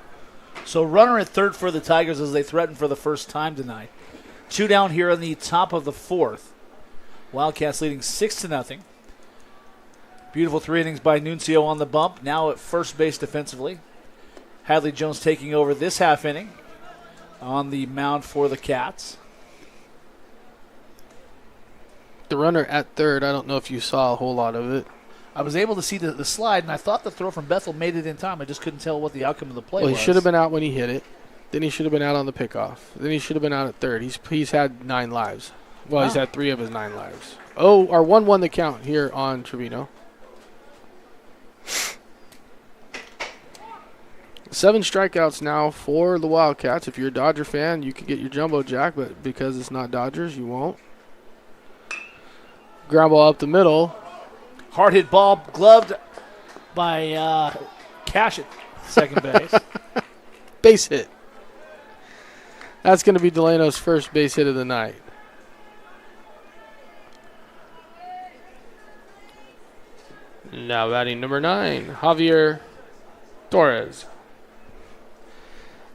So runner at third for the Tigers as they threaten for the first time tonight. 2 down here in the top of the 4th. Wildcats leading 6-0. Beautiful 3 innings by Nuncio on the bump. Now at first base defensively. Hadley Jones taking over this half inning on the mound for the Cats. The runner at third, I don't know if you saw a whole lot of it. I was able to see the slide, and I thought the throw from Bethel made it in time. I just couldn't tell what the outcome of the play was. Well, he should have been out when he hit it. Then he should have been out on the pickoff. Then he should have been out at third. He's had 9 lives. Well, He's had 3 of his 9 lives. 1-1 the count here on Trevino. 7 strikeouts now for the Wildcats. If you're a Dodger fan, you could get your jumbo jack, but because it's not Dodgers, you won't. Ground ball up the middle. Hard hit ball, gloved by Cash at second base. Base hit. That's going to be Delano's first base hit of the night. Now batting number 9, Javier Torres.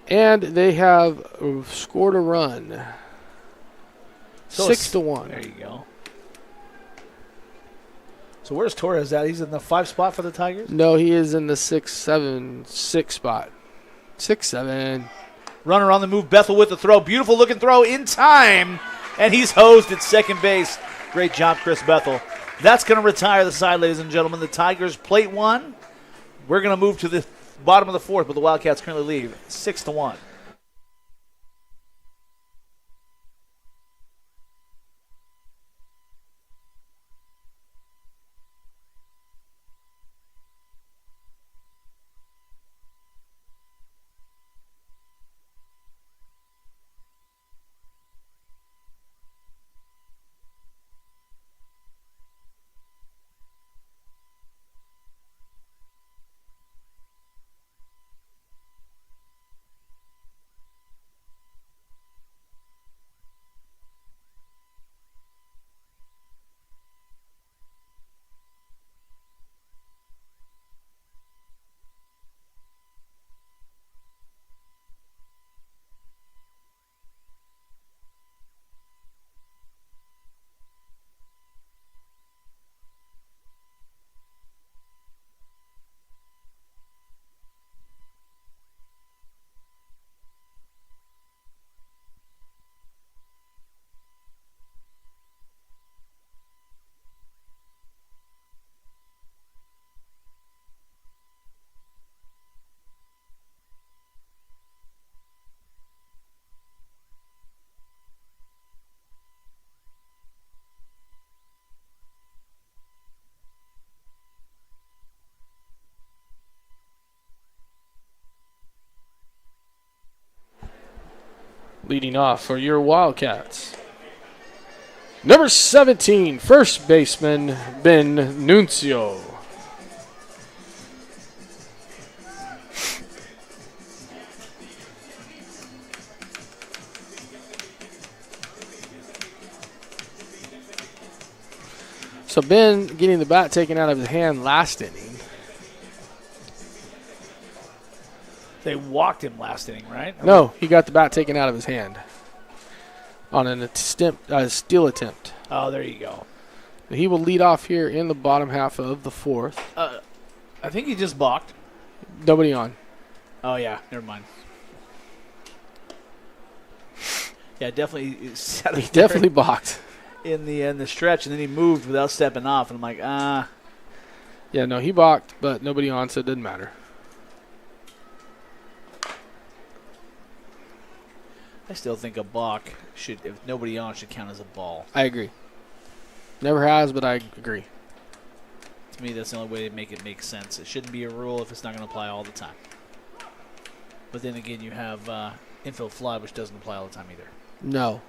And they have scored a run. So 6-1. There you go. So where's Torres at? He's in the 5 spot for the Tigers? No, he is in the 6 spot. 6-7. Runner on the move. Bethel with the throw. Beautiful looking throw in time. And he's hosed at second base. Great job, Chris Bethel. That's going to retire the side, ladies and gentlemen. The Tigers plate 1. We're going to move to the bottom of the 4th, but the Wildcats currently lead 6-1. Leading off for your Wildcats, number 17, first baseman Ben Nuncio. So Ben getting the bat taken out of his hand last inning. They walked him last inning, right? No, he got the bat taken out of his hand on a steal attempt. Oh, there you go. He will lead off here in the bottom half of the fourth. I think he just balked. Nobody on. Oh, yeah. Never mind. Yeah, definitely. He definitely balked. In the stretch, and then he moved without stepping off, and I'm like, Yeah, no, he balked, but nobody on, so it didn't matter. I still think a balk should, if nobody on, should count as a ball. I agree. Never has, but I agree. To me, that's the only way to make it make sense. It shouldn't be a rule if it's not going to apply all the time. But then again, you have infield fly, which doesn't apply all the time either. No.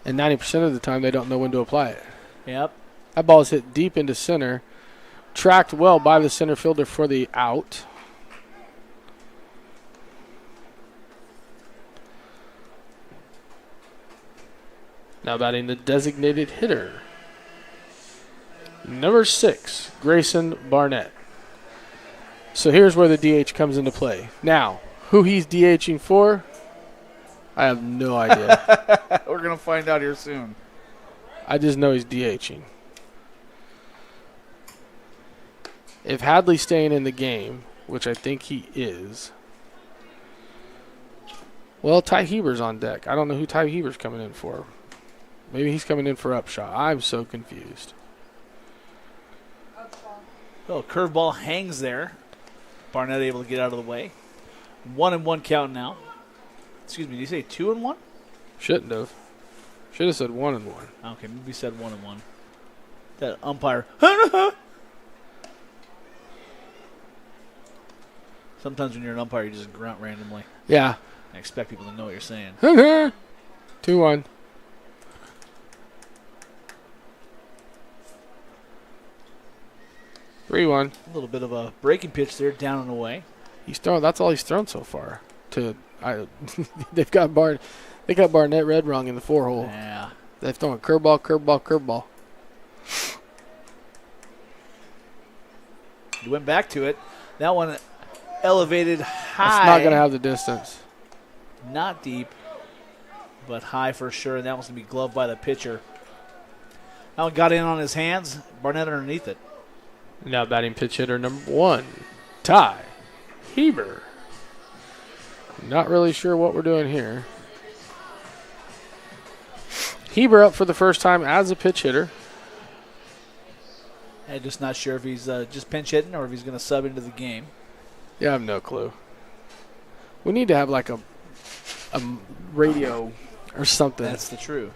And 90% of the time, they don't know when to apply it. Yep. That ball is hit deep into center. Tracked well by the center fielder for the out. Now batting the designated hitter, number 6, Grayson Barnett. So here's where the DH comes into play. Now, who he's DHing for, I have no idea. We're going to find out here soon. I just know he's DHing. If Hadley's staying in the game, which I think he is, well, Ty Heber's on deck. I don't know who Ty Heber's coming in for. Maybe he's coming in for Upshaw. I'm so confused. Oh, curveball hangs there. Barnett able to get out of the way. 1-1 count now. Excuse me, did you say 2-1? Shouldn't have. Should have said 1-1. Okay, maybe said 1-1. That umpire. Sometimes when you're an umpire, you just grunt randomly. Yeah. I expect people to know what you're saying. 2-1. Three one. A little bit of a breaking pitch there, down and away. He's thrown. That's all he's thrown so far. They've got Barnett red wrong in the 4-hole. Yeah. They've thrown curveball. He went back to it. That one elevated high. It's not going to have the distance. Not deep, but high for sure. And that one's going to be gloved by the pitcher. That one got in on his hands. Barnett underneath it. Now batting pitch hitter number 1, Ty Heber. Not really sure what we're doing here. Heber up for the first time as a pitch hitter. I'm just not sure if he's just pinch hitting or if he's going to sub into the game. Yeah, I have no clue. We need to have like a radio or something. That's the truth.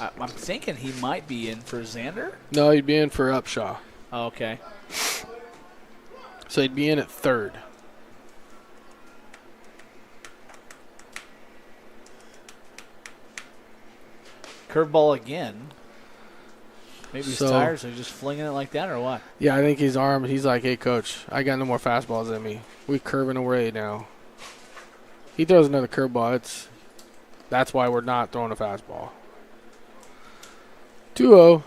I'm thinking he might be in for Xander. No, he'd be in for Upshaw. Oh, okay. So he'd be in at third. Curveball again. Maybe he's So- tired, so he's just flinging it like that, or what? Yeah, I think his arm, he's like, hey, coach, I got no more fastballs in me. We curving away now. He throws another curveball. That's why we're not throwing a fastball. 2-0.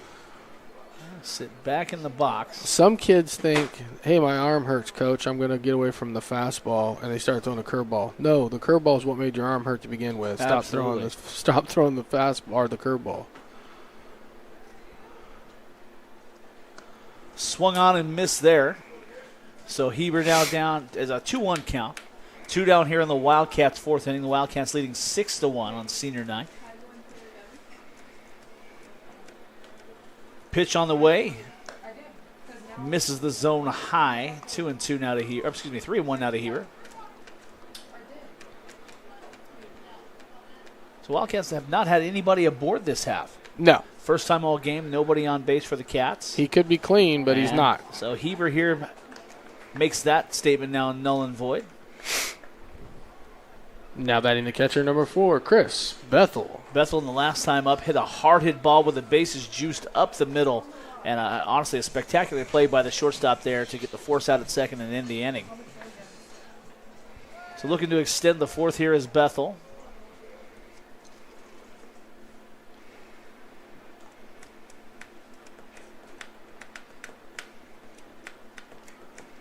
Sit back in the box. Some kids think, hey, my arm hurts, coach. I'm going to get away from the fastball, and they start throwing a curveball. No, the curveball is what made your arm hurt to begin with. Stop throwing the fastball or the curveball. Swung on and missed there. So Heber now down as a 2-1 count. 2 down here in the Wildcats' 4th inning. The Wildcats leading 6-1 on senior night. Pitch on the way. Misses the zone high. 2-2 now to Heber. 3-1 now to Heber. So Wildcats have not had anybody aboard this half. No. First time all game, nobody on base for the Cats. He could be clean, but he's not. So Heber here makes that statement now null and void. Now batting the catcher, number 4, Chris Bethel. Bethel, in the last time up, hit a hard hit ball with the bases juiced up the middle. And honestly, a spectacular play by the shortstop there to get the force out at second and end the inning. So looking to extend the fourth here is Bethel.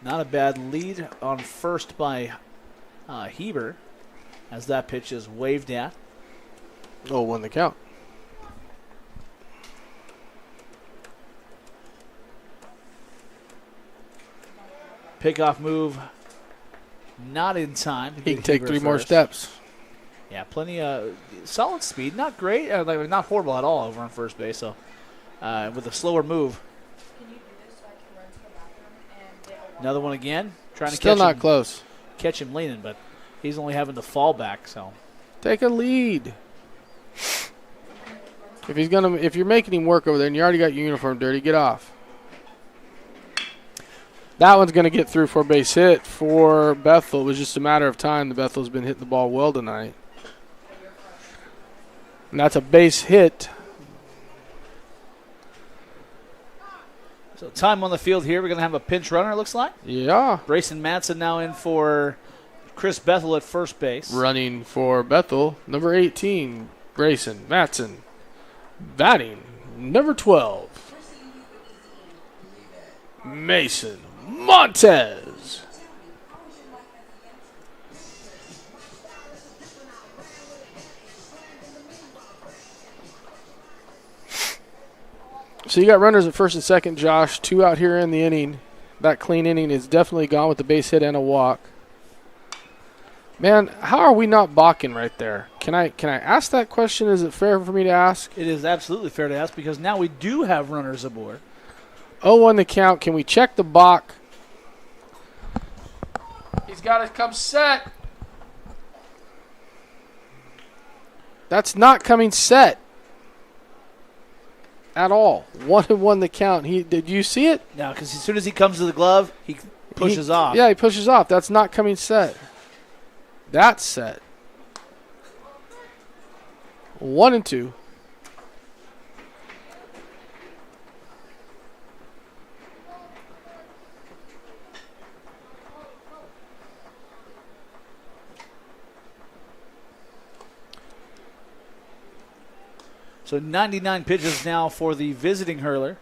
Not a bad lead on first by Heber as that pitch is waved at. 0-1 the count. Pickoff move not in time. He can take 3 more steps. Yeah, plenty of solid speed. Not great, not horrible at all over on first base. So with a slower move. Can you do this so I can run to the bathroom and get a Another one again. Trying to Still catch not him, close. catch him leaning, but he's only having to fall back. So Take a lead. If you're making him work over there and you already got your uniform dirty, get off. That one's going to get through for a base hit for Bethel. It was just a matter of time. The Bethel's been hitting the ball well tonight. And that's a base hit. So time on the field here. We're going to have a pinch runner, it looks like. Yeah. Brayson Matson now in for Chris Bethel at first base. Running for Bethel, number 18, Grayson Matson. Batting, number 12, Mason Montez. So you got runners at first and second, Josh. 2 out here in the inning. That clean inning is definitely gone with the base hit and a walk. Man, how are we not balking right there? Can I ask that question? Is it fair for me to ask? It is absolutely fair to ask because now we do have runners aboard. 0-1 the count. Can we check the balk? He's got to come set. That's not coming set at all. 1-1 the count. Did you see it? Now, because as soon as he comes to the glove, he pushes off. Yeah, he pushes off. That's not coming set. That's set. 1-2. So 99 pitches now for the visiting hurler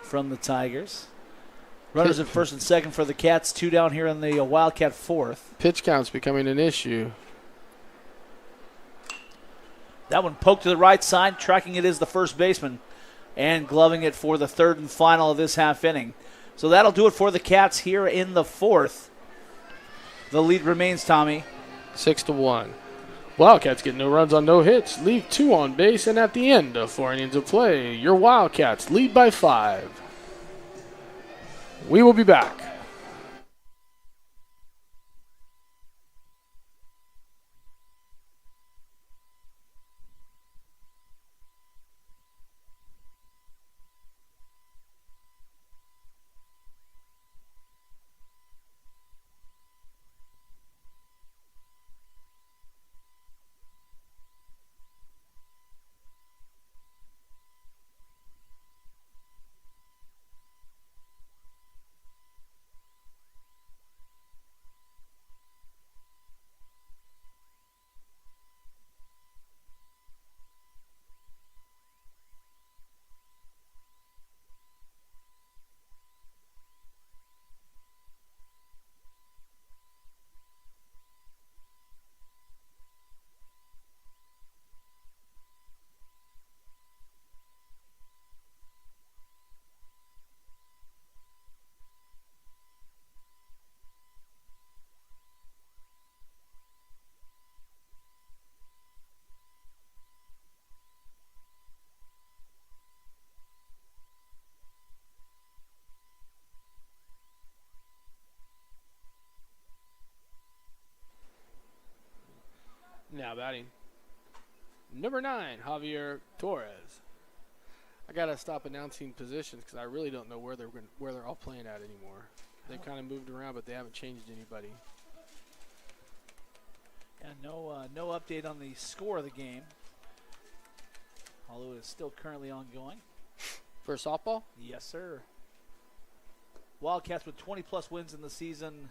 from the Tigers. Runners at first and second for the Cats. 2 down here in the Wildcat fourth. Pitch count's becoming an issue. That one poked to the right side. Tracking it is the first baseman. And gloving it for the third and final of this half inning. So that'll do it for the Cats here in the fourth. The lead remains, Tommy. 6-1. Wildcats get no runs on no hits, leave 2 on base, and at the end of 4 innings of play, your Wildcats lead by 5. We will be back. Now batting, number 9, Javier Torres. I gotta stop announcing positions because I really don't know where they're all playing at anymore. They've kind of moved around, but they haven't changed anybody. And no update on the score of the game, although it is still currently ongoing. For softball? Yes, sir. Wildcats with 20-plus wins in the season.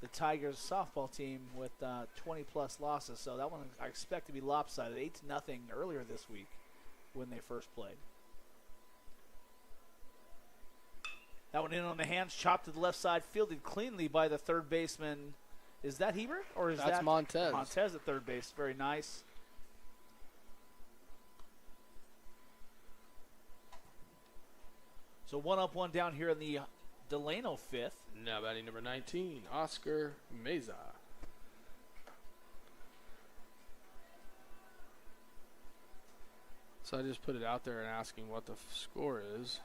The Tigers softball team with 20-plus losses. So that one I expect to be lopsided. 8-0 earlier this week when they first played. That one in on the hands, chopped to the left side, fielded cleanly by the third baseman. Is that Hebert or is That's that Montez? Montez at third base. Very nice. So 1 up, 1 down here in the Delano fifth. Now batting number 19, Oscar Meza. So I just put it out there and asking what the score is.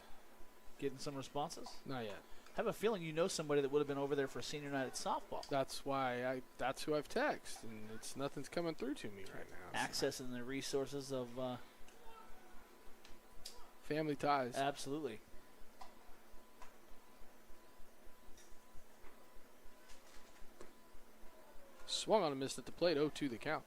Getting some responses? Not yet. I have a feeling you know somebody that would have been over there for senior night at softball. That's why that's who I've texted, and nothing's coming through to me right now. Accessing the resources of family ties. Absolutely. Swung on a miss at the plate, 0-2 the count.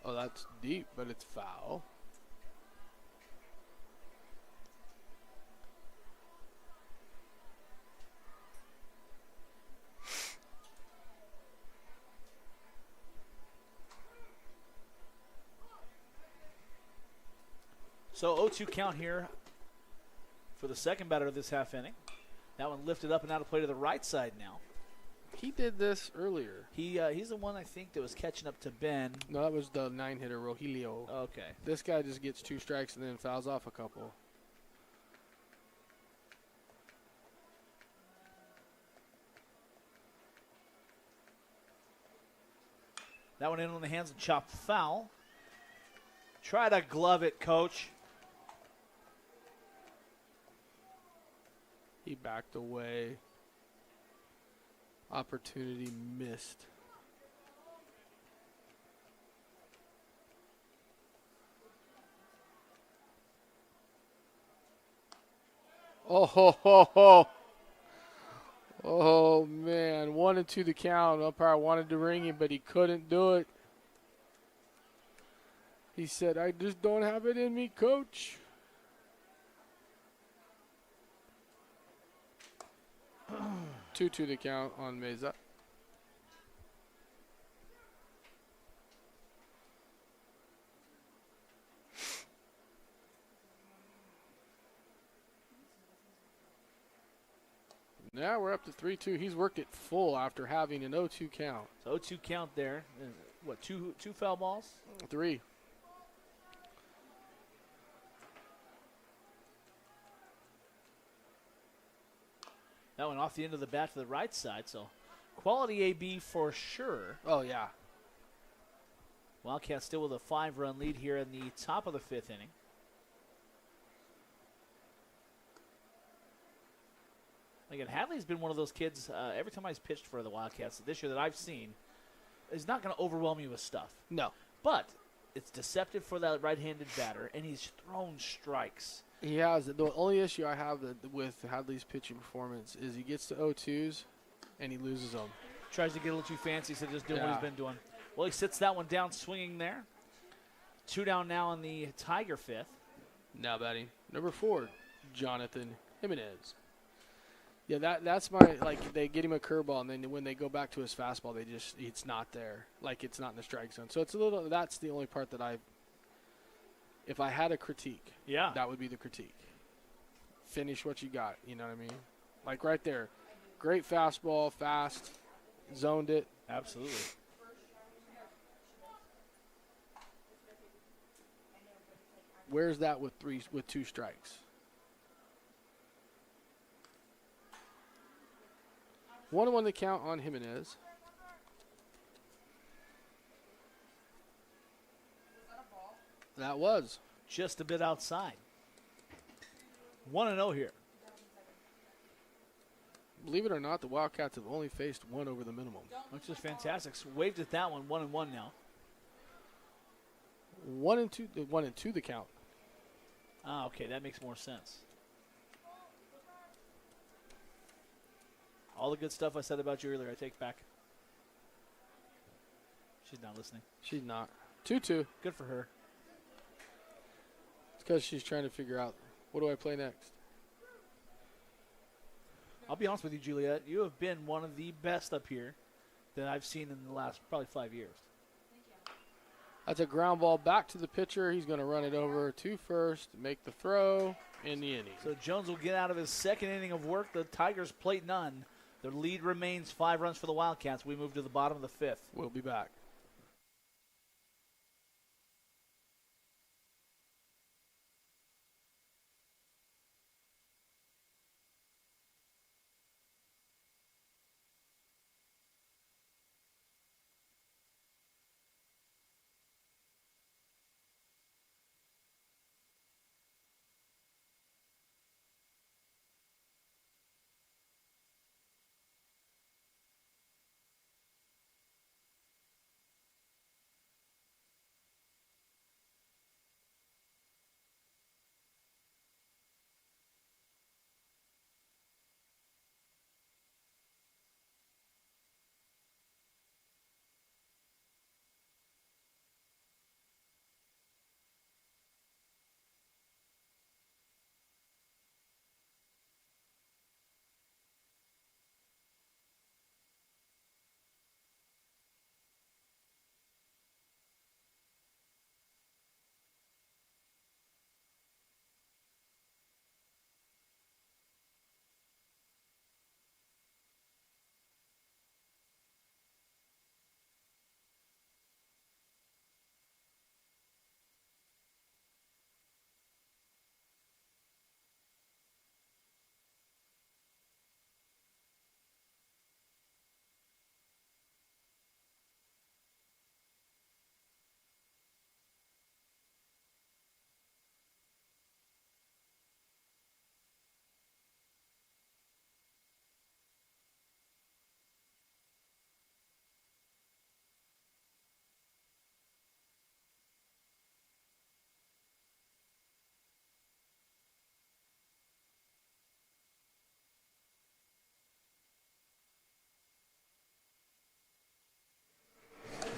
Oh, that's deep, but it's foul. So 0-2 count here for the second batter of this half inning. That one lifted up and out of play to the right side now. He did this earlier. He's the one I think that was catching up to Ben. No, that was the 9-hitter, Rogelio. Okay. This guy just gets 2 strikes and then fouls off a couple. That one in on the hands and chopped foul. Try to glove it, coach. He backed away. Opportunity missed. Oh, ho, ho, ho. Oh, man. 1-2 the count. Umpire wanted to ring him, but he couldn't do it. He said, I just don't have it in me, coach. Two to the count on Meza. Now we're up to 3-2. He's worked it full after having an 0-2 count. So 0-2 count there. What, two foul balls? 3. That one off the end of the bat to the right side. So quality AB for sure. Oh, yeah. Wildcats still with a 5-run lead here in the top of the 5th inning. Again, Hadley's been one of those kids, every time he's pitched for the Wildcats this year that I've seen, is not going to overwhelm you with stuff. No. But it's deceptive for that right-handed batter, and he's thrown strikes. He has. The only issue I have with Hadley's pitching performance is he gets to 0-2s and he loses them. Tries to get a little too fancy, so just doing what he's been doing. Well, he sits that one down swinging there. 2 down now in the Tiger 5th. Now batting number 4, Jonathan Jimenez. Yeah, that's my, like, they get him a curveball, and then when they go back to his fastball, it's not there. Like, it's not in the strike zone. So that's the only part that if I had a critique, that would be the critique. Finish what you got, you know what I mean? Like right there. Great fastball, fast, zoned it. Absolutely. Where's that with 2 strikes? 1-1 the count on Jimenez. That was. Just a bit outside. 1-0 here. Believe it or not, the Wildcats have only faced 1 over the minimum. Which is fantastic. So waved at that one, 1-1 now. 1-2. 1-2 the count. Ah, okay, that makes more sense. All the good stuff I said about you earlier, I take back. She's not listening. She's not. 2-2. Good for her. It's because she's trying to figure out, what do I play next? I'll be honest with you, Juliet. You have been one of the best up here that I've seen in the last probably 5 years. That's a ground ball back to the pitcher. He's going to run it over to first, make the throw in the inning. So Jones will get out of his second inning of work. The Tigers plate none. The lead remains 5 runs for the Wildcats. We move to the bottom of the 5th. We'll be back.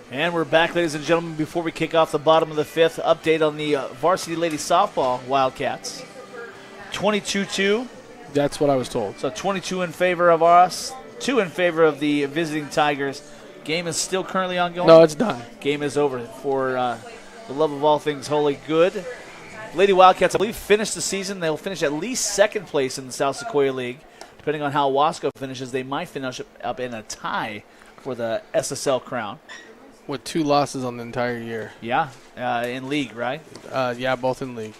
And we're back, ladies and gentlemen. Before we kick off the bottom of the 5th, update on the varsity ladies softball Wildcats. 22-2. That's what I was told. So 22 in favor of us, 2 in favor of the visiting Tigers. Game is still currently ongoing. No, it's done. Game is over for the love of all things holy good. Lady Wildcats, I believe, finished the season. They'll finish at least second place in the South Sequoia League. Depending on how Wasco finishes, they might finish up in a tie for the SSL crown. With 2 losses on the entire year. Yeah, in league, right? Yeah, both in league.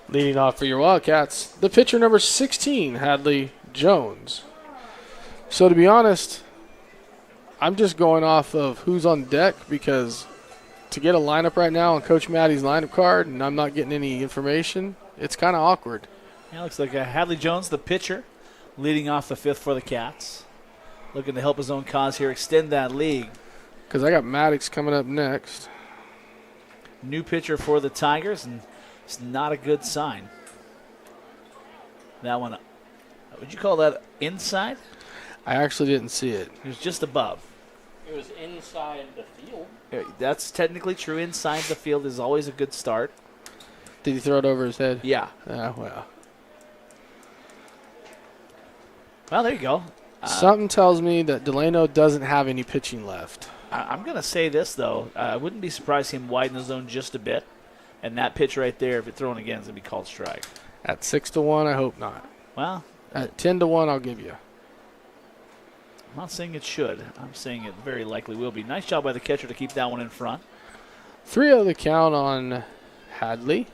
Leading off for your Wildcats, the pitcher number 16, Hadley Jones. So to be honest, I'm just going off of who's on deck because to get a lineup right now on Coach Maddie's lineup card and I'm not getting any information, it's kind of awkward. Yeah, looks like Hadley Jones, the pitcher, leading off the 5th for the Cats. Looking to help his own cause here, extend that lead. Because I got Maddox coming up next. New pitcher for the Tigers, and it's not a good sign. That one, would you call that inside? I actually didn't see it. It was just above. It was inside the field. That's technically true. Inside the field is always a good start. Did he throw it over his head? Yeah. Well. Well, there you go. Something tells me that Delano doesn't have any pitching left. I'm going to say this, though. I wouldn't be surprised him widen the zone just a bit. And that pitch right there, if it's thrown again, is going to be called strike. At 6-1, I hope not. Well, at 10-1, I'll give you. I'm not saying it should. I'm saying it very likely will be. Nice job by the catcher to keep that one in front. 3-0 the count on Hadley.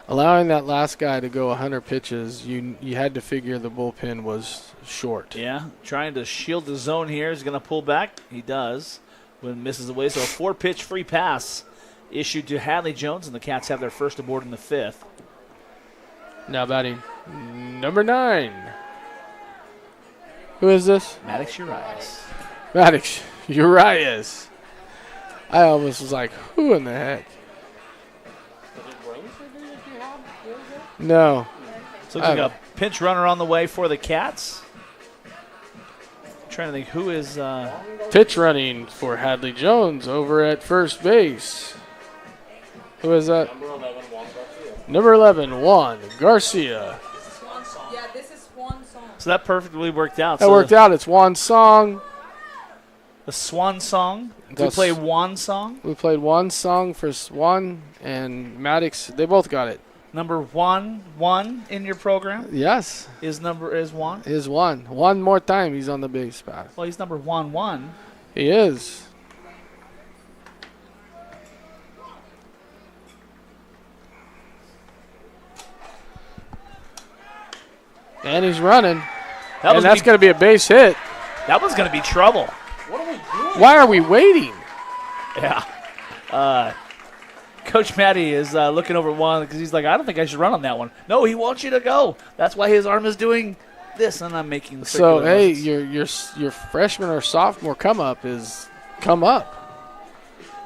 Allowing that last guy to go 100 pitches, you had to figure the bullpen was short. Yeah, trying to shield the zone here. He's going to pull back. He does when misses away. So a 4-pitch free pass issued to Hadley Jones, and the Cats have their first aboard in the 5th. Now batting number 9. Who is this? Maddox Urias. Maddox, Urias. I almost was like, who in the heck? Is it brain surgery that you have? No. So looks like a pinch runner on the way for the Cats. I'm trying to think who is. Pitch running for Hadley Jones over at first base. Who is that? Number 11, Juan Garcia. Number 11, Juan Garcia. Yeah, this is Swan Song. So that perfectly worked out. That worked out. It's Juan Song. The Swan Song. We That's- play Juan Song. We played one song for Swan and Maddox. They both got it. Number one in your program Yes, is Juan. is one. One more time, he's on the base path. Well, he's number 1. He is. And he's running. And that's going to be a base hit. That was going to be trouble. What are we doing? Why are we waiting? Yeah. Coach Matty is looking over at Juan because he's like, I don't think I should run on that one. No, he wants you to go. That's why his arm is doing this, and I'm making the So, circular hey, motions. your freshman or sophomore come up is come up.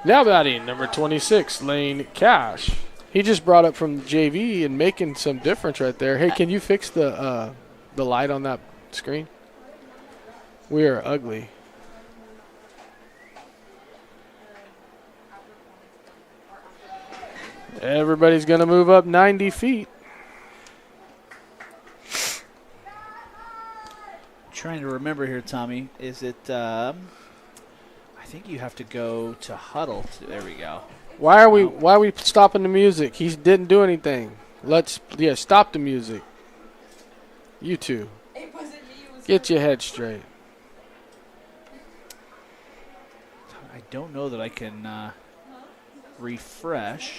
Now batting, number 26, Lane Cash. He just brought up from JV and making some difference right there. Hey, can you fix the light on that screen? We are ugly. Everybody's going to move up 90 feet. Trying to remember here, Tommy. Is it? I think you have to go to huddle. There we go. Why are we stopping the music? He didn't do anything. Stop the music. You two. It wasn't me. It was Get her. your head straight. I don't know that I can refresh.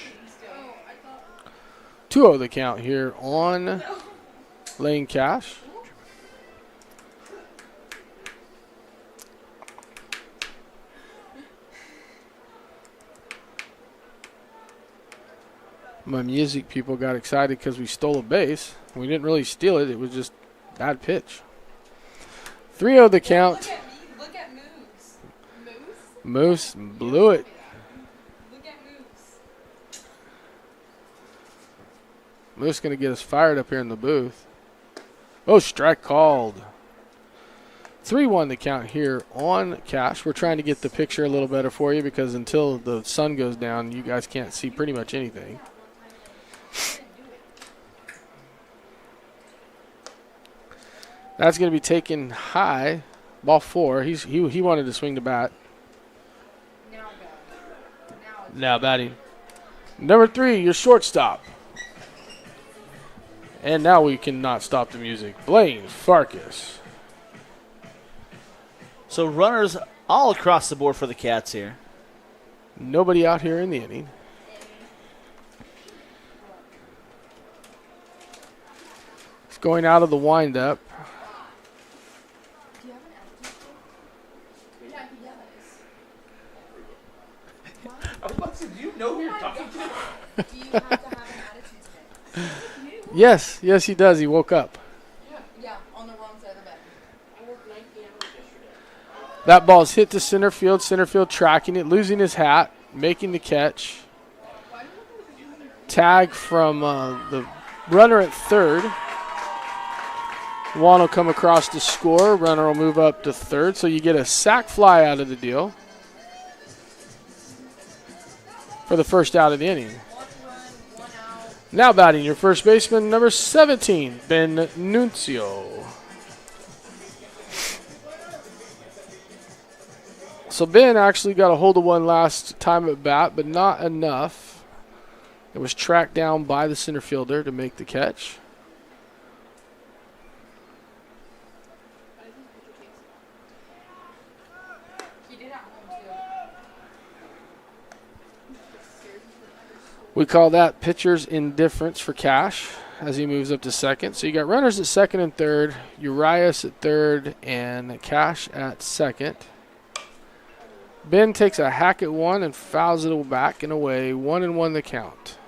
2-0 the count here on Lane Cash. My music people got excited because we stole a base. We didn't really steal it. It was just bad pitch. 3-0 the count. Look at me. Look at Moose. Moose Moose? blew it. Look at Moose. Moose going to get us fired up here in the booth. Oh, strike called. 3-1 the count here on Cash. We're trying to get the picture a little better for you because until the sun goes down, you guys can't see pretty much anything. That's going to be taken high. Ball 4. He wanted to swing the bat. Now go. Now batting. Number 3, your shortstop. And now we cannot stop the music. Blaine Farkas. So runners all across the board for the Cats here. Nobody out here in the inning. It's going out of the windup. Do you have an attitude? Yeah, he does. I was about to say, do you know who you're talking to? Do you have to have an attitude today? Yes, he does. He woke up. Yeah, on the wrong side of the bed. I worked 19 hours yesterday. That ball's hit to center field. Center field tracking it, losing his hat, making the catch. Tag from the runner at third. Juan will come across to score. Runner will move up to third. So you get a sac fly out of the deal for the first out of the inning. Now batting your first baseman, number 17, Ben Nuncio. So Ben actually got a hold of one last time at bat, but not enough. It was tracked down by the center fielder to make the catch. He did at home too. We call that pitcher's indifference for Cash as he moves up to second. So you got runners at second and third, Urias at third, and Cash at second. Ben takes a hack at one and fouls it back and away. 1-1 the count.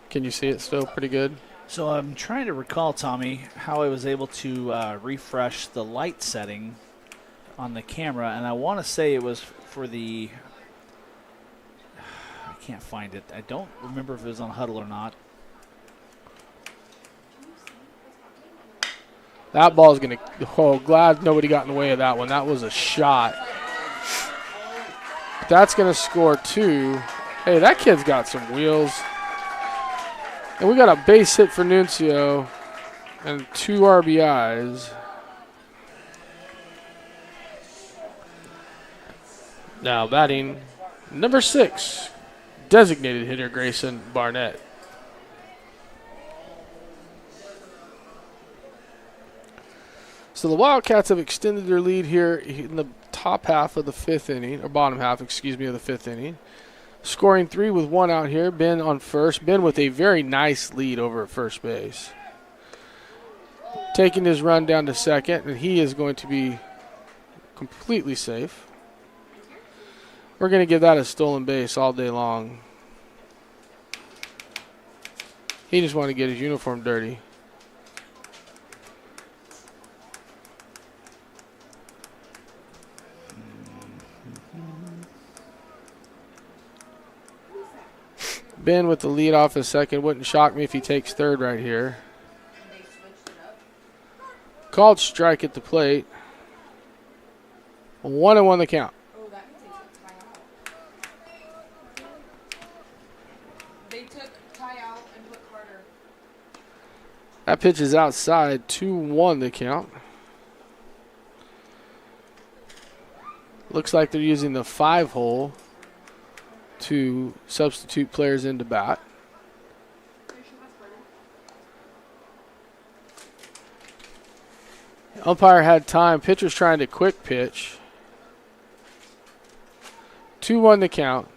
Can you see it still pretty good? So I'm trying to recall, Tommy, how I was able to refresh the light setting on the camera, and I want to say it was for the. I can't find it. I don't remember if it was on Huddle or not. That ball's going to. Oh, glad nobody got in the way of that one. That was a shot. That's going to score 2. Hey, that kid's got some wheels. And we got a base hit for Nuncio and 2 RBIs. Now batting number 6, designated hitter Grayson Barnett. So the Wildcats have extended their lead here in the top half of the 5th inning, or bottom half, excuse me, of the 5th inning. Scoring 3 with 1 out here. Ben on first. Ben with a very nice lead over at first base. Taking his run down to second, and he is going to be completely safe. We're going to give that a stolen base all day long. He just wanted to get his uniform dirty. Ben with the lead off a second. Wouldn't shock me if he takes third right here. Called strike at the plate. 1-1 the count. Oh, that takes a timeout. They took tie-out and put Carter. That pitch is outside. 2-1 the count. Looks like they're using the 5-hole to substitute players into bat. Umpire had time. Pitcher's trying to quick pitch. 2-1 the count.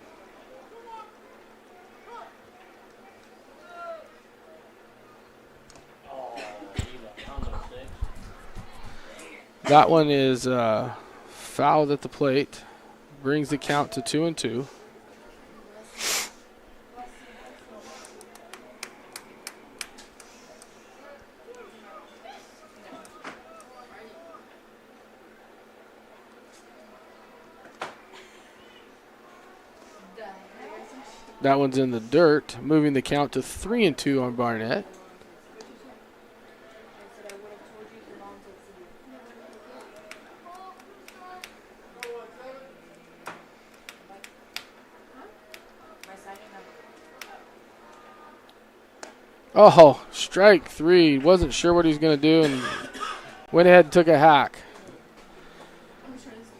That one is fouled at the plate. Brings the count to 2-2. That one's in the dirt, moving the count to 3-2 on Barnett. Oh, strike 3. Wasn't sure what he was going to do and went ahead and took a hack.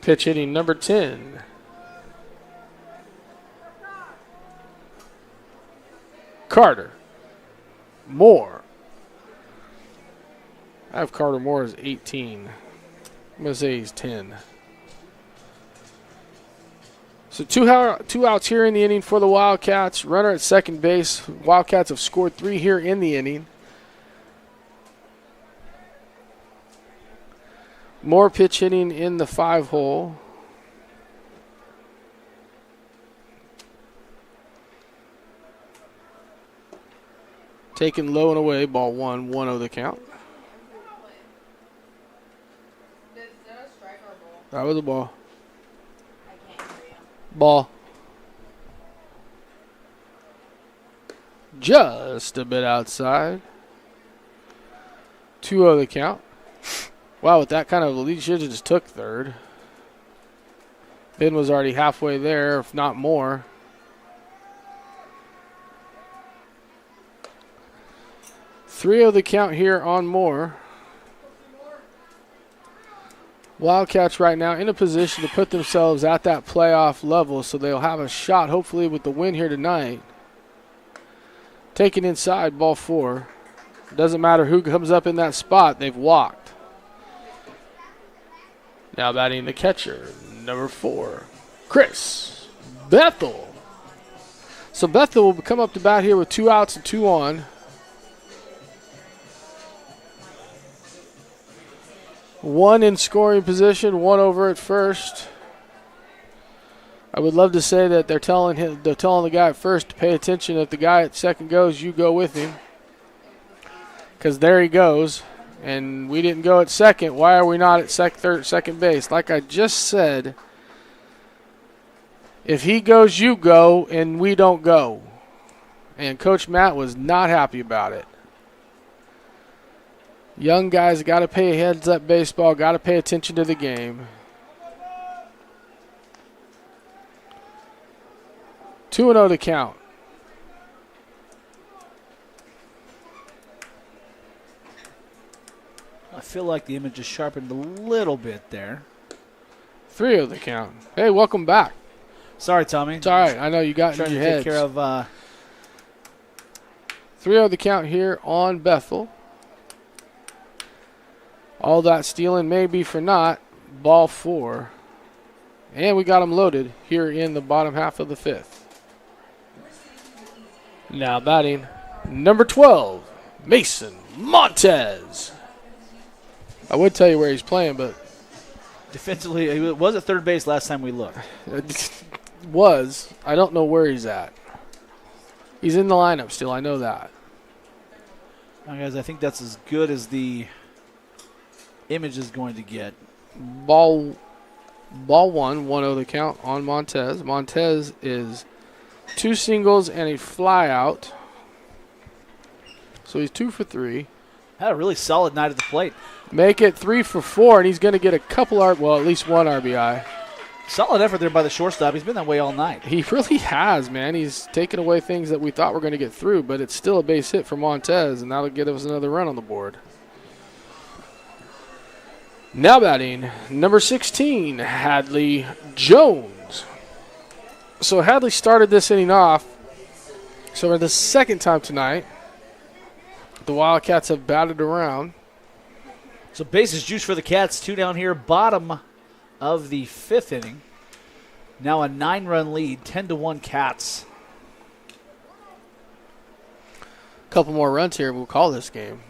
Pitch hitting number 10. Carter Moore. I have Carter Moore as 18. I'm going to say he's 10. So two outs here in the inning for the Wildcats. Runner at second base. Wildcats have scored 3 here in the inning. More pitch hitting in the 5-hole. Taken low and away, ball 1, 1-0 the count. Is that a strike or a ball? That was a ball. I can't hear you. Ball. Just a bit outside. 2-0 the count. Wow, with that kind of a lead, should have just took third. Ben was already halfway there, if not more. Three of the count here on Moore. Wildcats right now in a position to put themselves at that playoff level, so they'll have a shot, hopefully, with the win here tonight. Taken inside, ball 4. Doesn't matter who comes up in that spot, they've walked. Now batting the catcher, number 4, Chris Bethel. So Bethel will come up to bat here with 2 outs and 2 on. 1 in scoring position, 1 over at first. I would love to say that they're telling the guy at first to pay attention. If the guy at second goes, you go with him. because there he goes. And we didn't go at second. Why are we not at second base? Like I just said, if he goes, you go, and we don't go. And Coach Matt was not happy about it. Young guys got to pay heads-up baseball, got to pay attention to the game. 2-0 to count. I feel like the image is sharpened a little bit there. 3-0 the count. Hey, welcome back. Sorry, Tommy. It's all right. I know you got Trying in your to head. take care of 3-0 the count here on Bethel. All that stealing may be for naught. Ball 4. And we got them loaded here in the bottom half of the 5th. Now batting number 12, Mason Montez. I would tell you where he's playing, but defensively. He was at third base last time we looked. I don't know where he's at. He's in the lineup still. I know that. Now, guys, I think that's as good as the image is going to get. Ball 1-0 the count on Montez. Montez is 2 singles and a fly out. So he's 2 for 3. Had a really solid night at the plate. Make it 3 for 4, and he's going to get a couple, at least 1 RBI. Solid effort there by the shortstop. He's been that way all night. He really has, man. He's taken away things that we thought were going to get through, but it's still a base hit for Montez, and that'll get us another run on the board. Now batting, number 16, Hadley Jones. So Hadley started this inning off. So for the second time tonight, the Wildcats have batted around. So bases juice for the Cats. 2 down here, bottom of the 5th inning. Now a 9-run lead, 10-1 Cats. Couple more runs here, we'll call this game.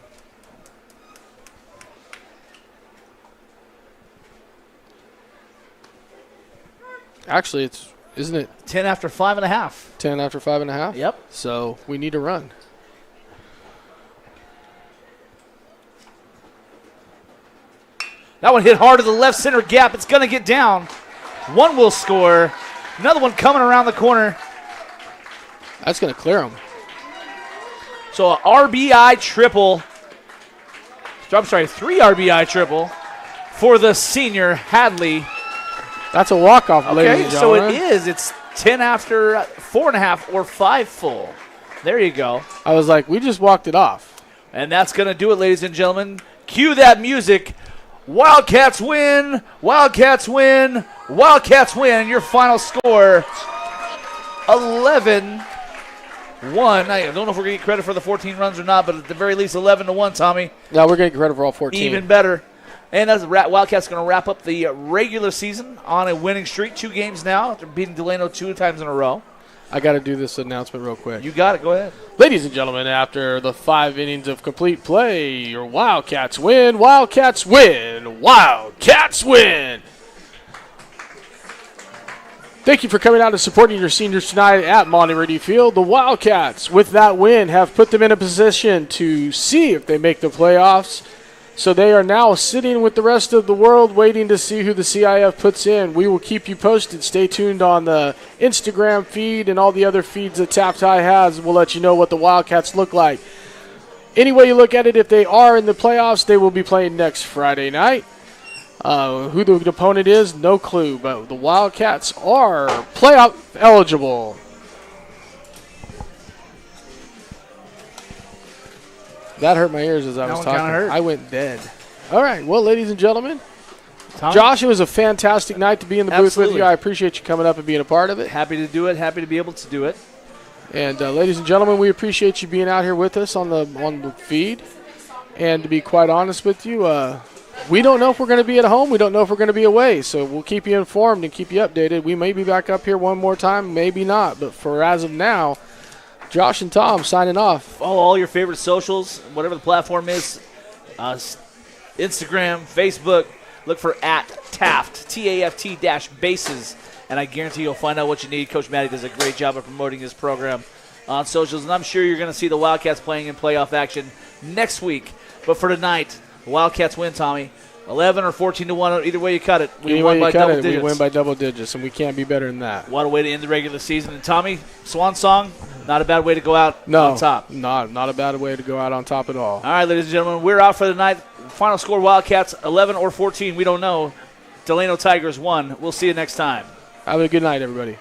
Actually, isn't it 10 after 5.5. 10 after 5.5? Yep. So we need a run. That one hit hard to the left center gap. It's going to get down. One will score. Another one coming around the corner. That's going to clear him. So a RBI triple. I'm sorry, 3 RBI triple for the senior Hadley. That's a walk-off, ladies Okay, and so gentlemen. it is. It's 10 after 4.5 or 5 full. There you go. I was like, we just walked it off. And that's going to do it, ladies and gentlemen. Cue that music. Wildcats win. Wildcats win. Wildcats win. Your final score, 11-1. I don't know if we're going to get credit for the 14 runs or not, but at the very least 11-1, Tommy. No, we're getting credit for all 14. Even better. And as Wildcats going to wrap up the regular season on a winning streak. 2 games now after beating Delano 2 times in a row. I got to do this announcement real quick. You got it. Go ahead. Ladies and gentlemen, after the 5 innings of complete play, your Wildcats win, Wildcats win, Wildcats win. Thank you for coming out and supporting your seniors tonight at Monterey Field. The Wildcats, with that win, have put them in a position to see if they make the playoffs. So they are now sitting with the rest of the world waiting to see who the CIF puts in. We will keep you posted. Stay tuned on the Instagram feed and all the other feeds that Taft High has. We'll let you know what the Wildcats look like. Any way you look at it, if they are in the playoffs, they will be playing next Friday night. Who the opponent is, no clue. But the Wildcats are playoff eligible. That hurt my ears as I was talking. Hurt. I went dead. All right. Well, ladies and gentlemen, Tom? Josh, it was a fantastic night to be in the booth with Absolutely. you. I appreciate you coming up and being a part of it. Happy to do it. Happy to be able to do it. And ladies and gentlemen, we appreciate you being out here with us on the feed. And to be quite honest with you, we don't know if we're going to be at home. We don't know if we're going to be away. So we'll keep you informed and keep you updated. We may be back up here one more time, maybe not. But for as of now, Josh and Tom signing off. Follow all your favorite socials, whatever the platform is. Instagram, Facebook. Look for @Taft, TAFT-bases. And I guarantee you'll find out what you need. Coach Matty does a great job of promoting this program. on socials, and I'm sure you're going to see the Wildcats playing in playoff action next week. But for tonight, the Wildcats win, Tommy. 11 or 14-1, either way you cut it. We won by double digits. We win by double digits, and we can't be better than that. What a way to end the regular season. And Tommy, swan song, not a bad way to go out on top. Not a bad way to go out on top at all. All right, ladies and gentlemen, we're out for the night. Final score, Wildcats 11 or 14, we don't know. Delano Tigers 1. We'll see you next time. Have a good night, everybody.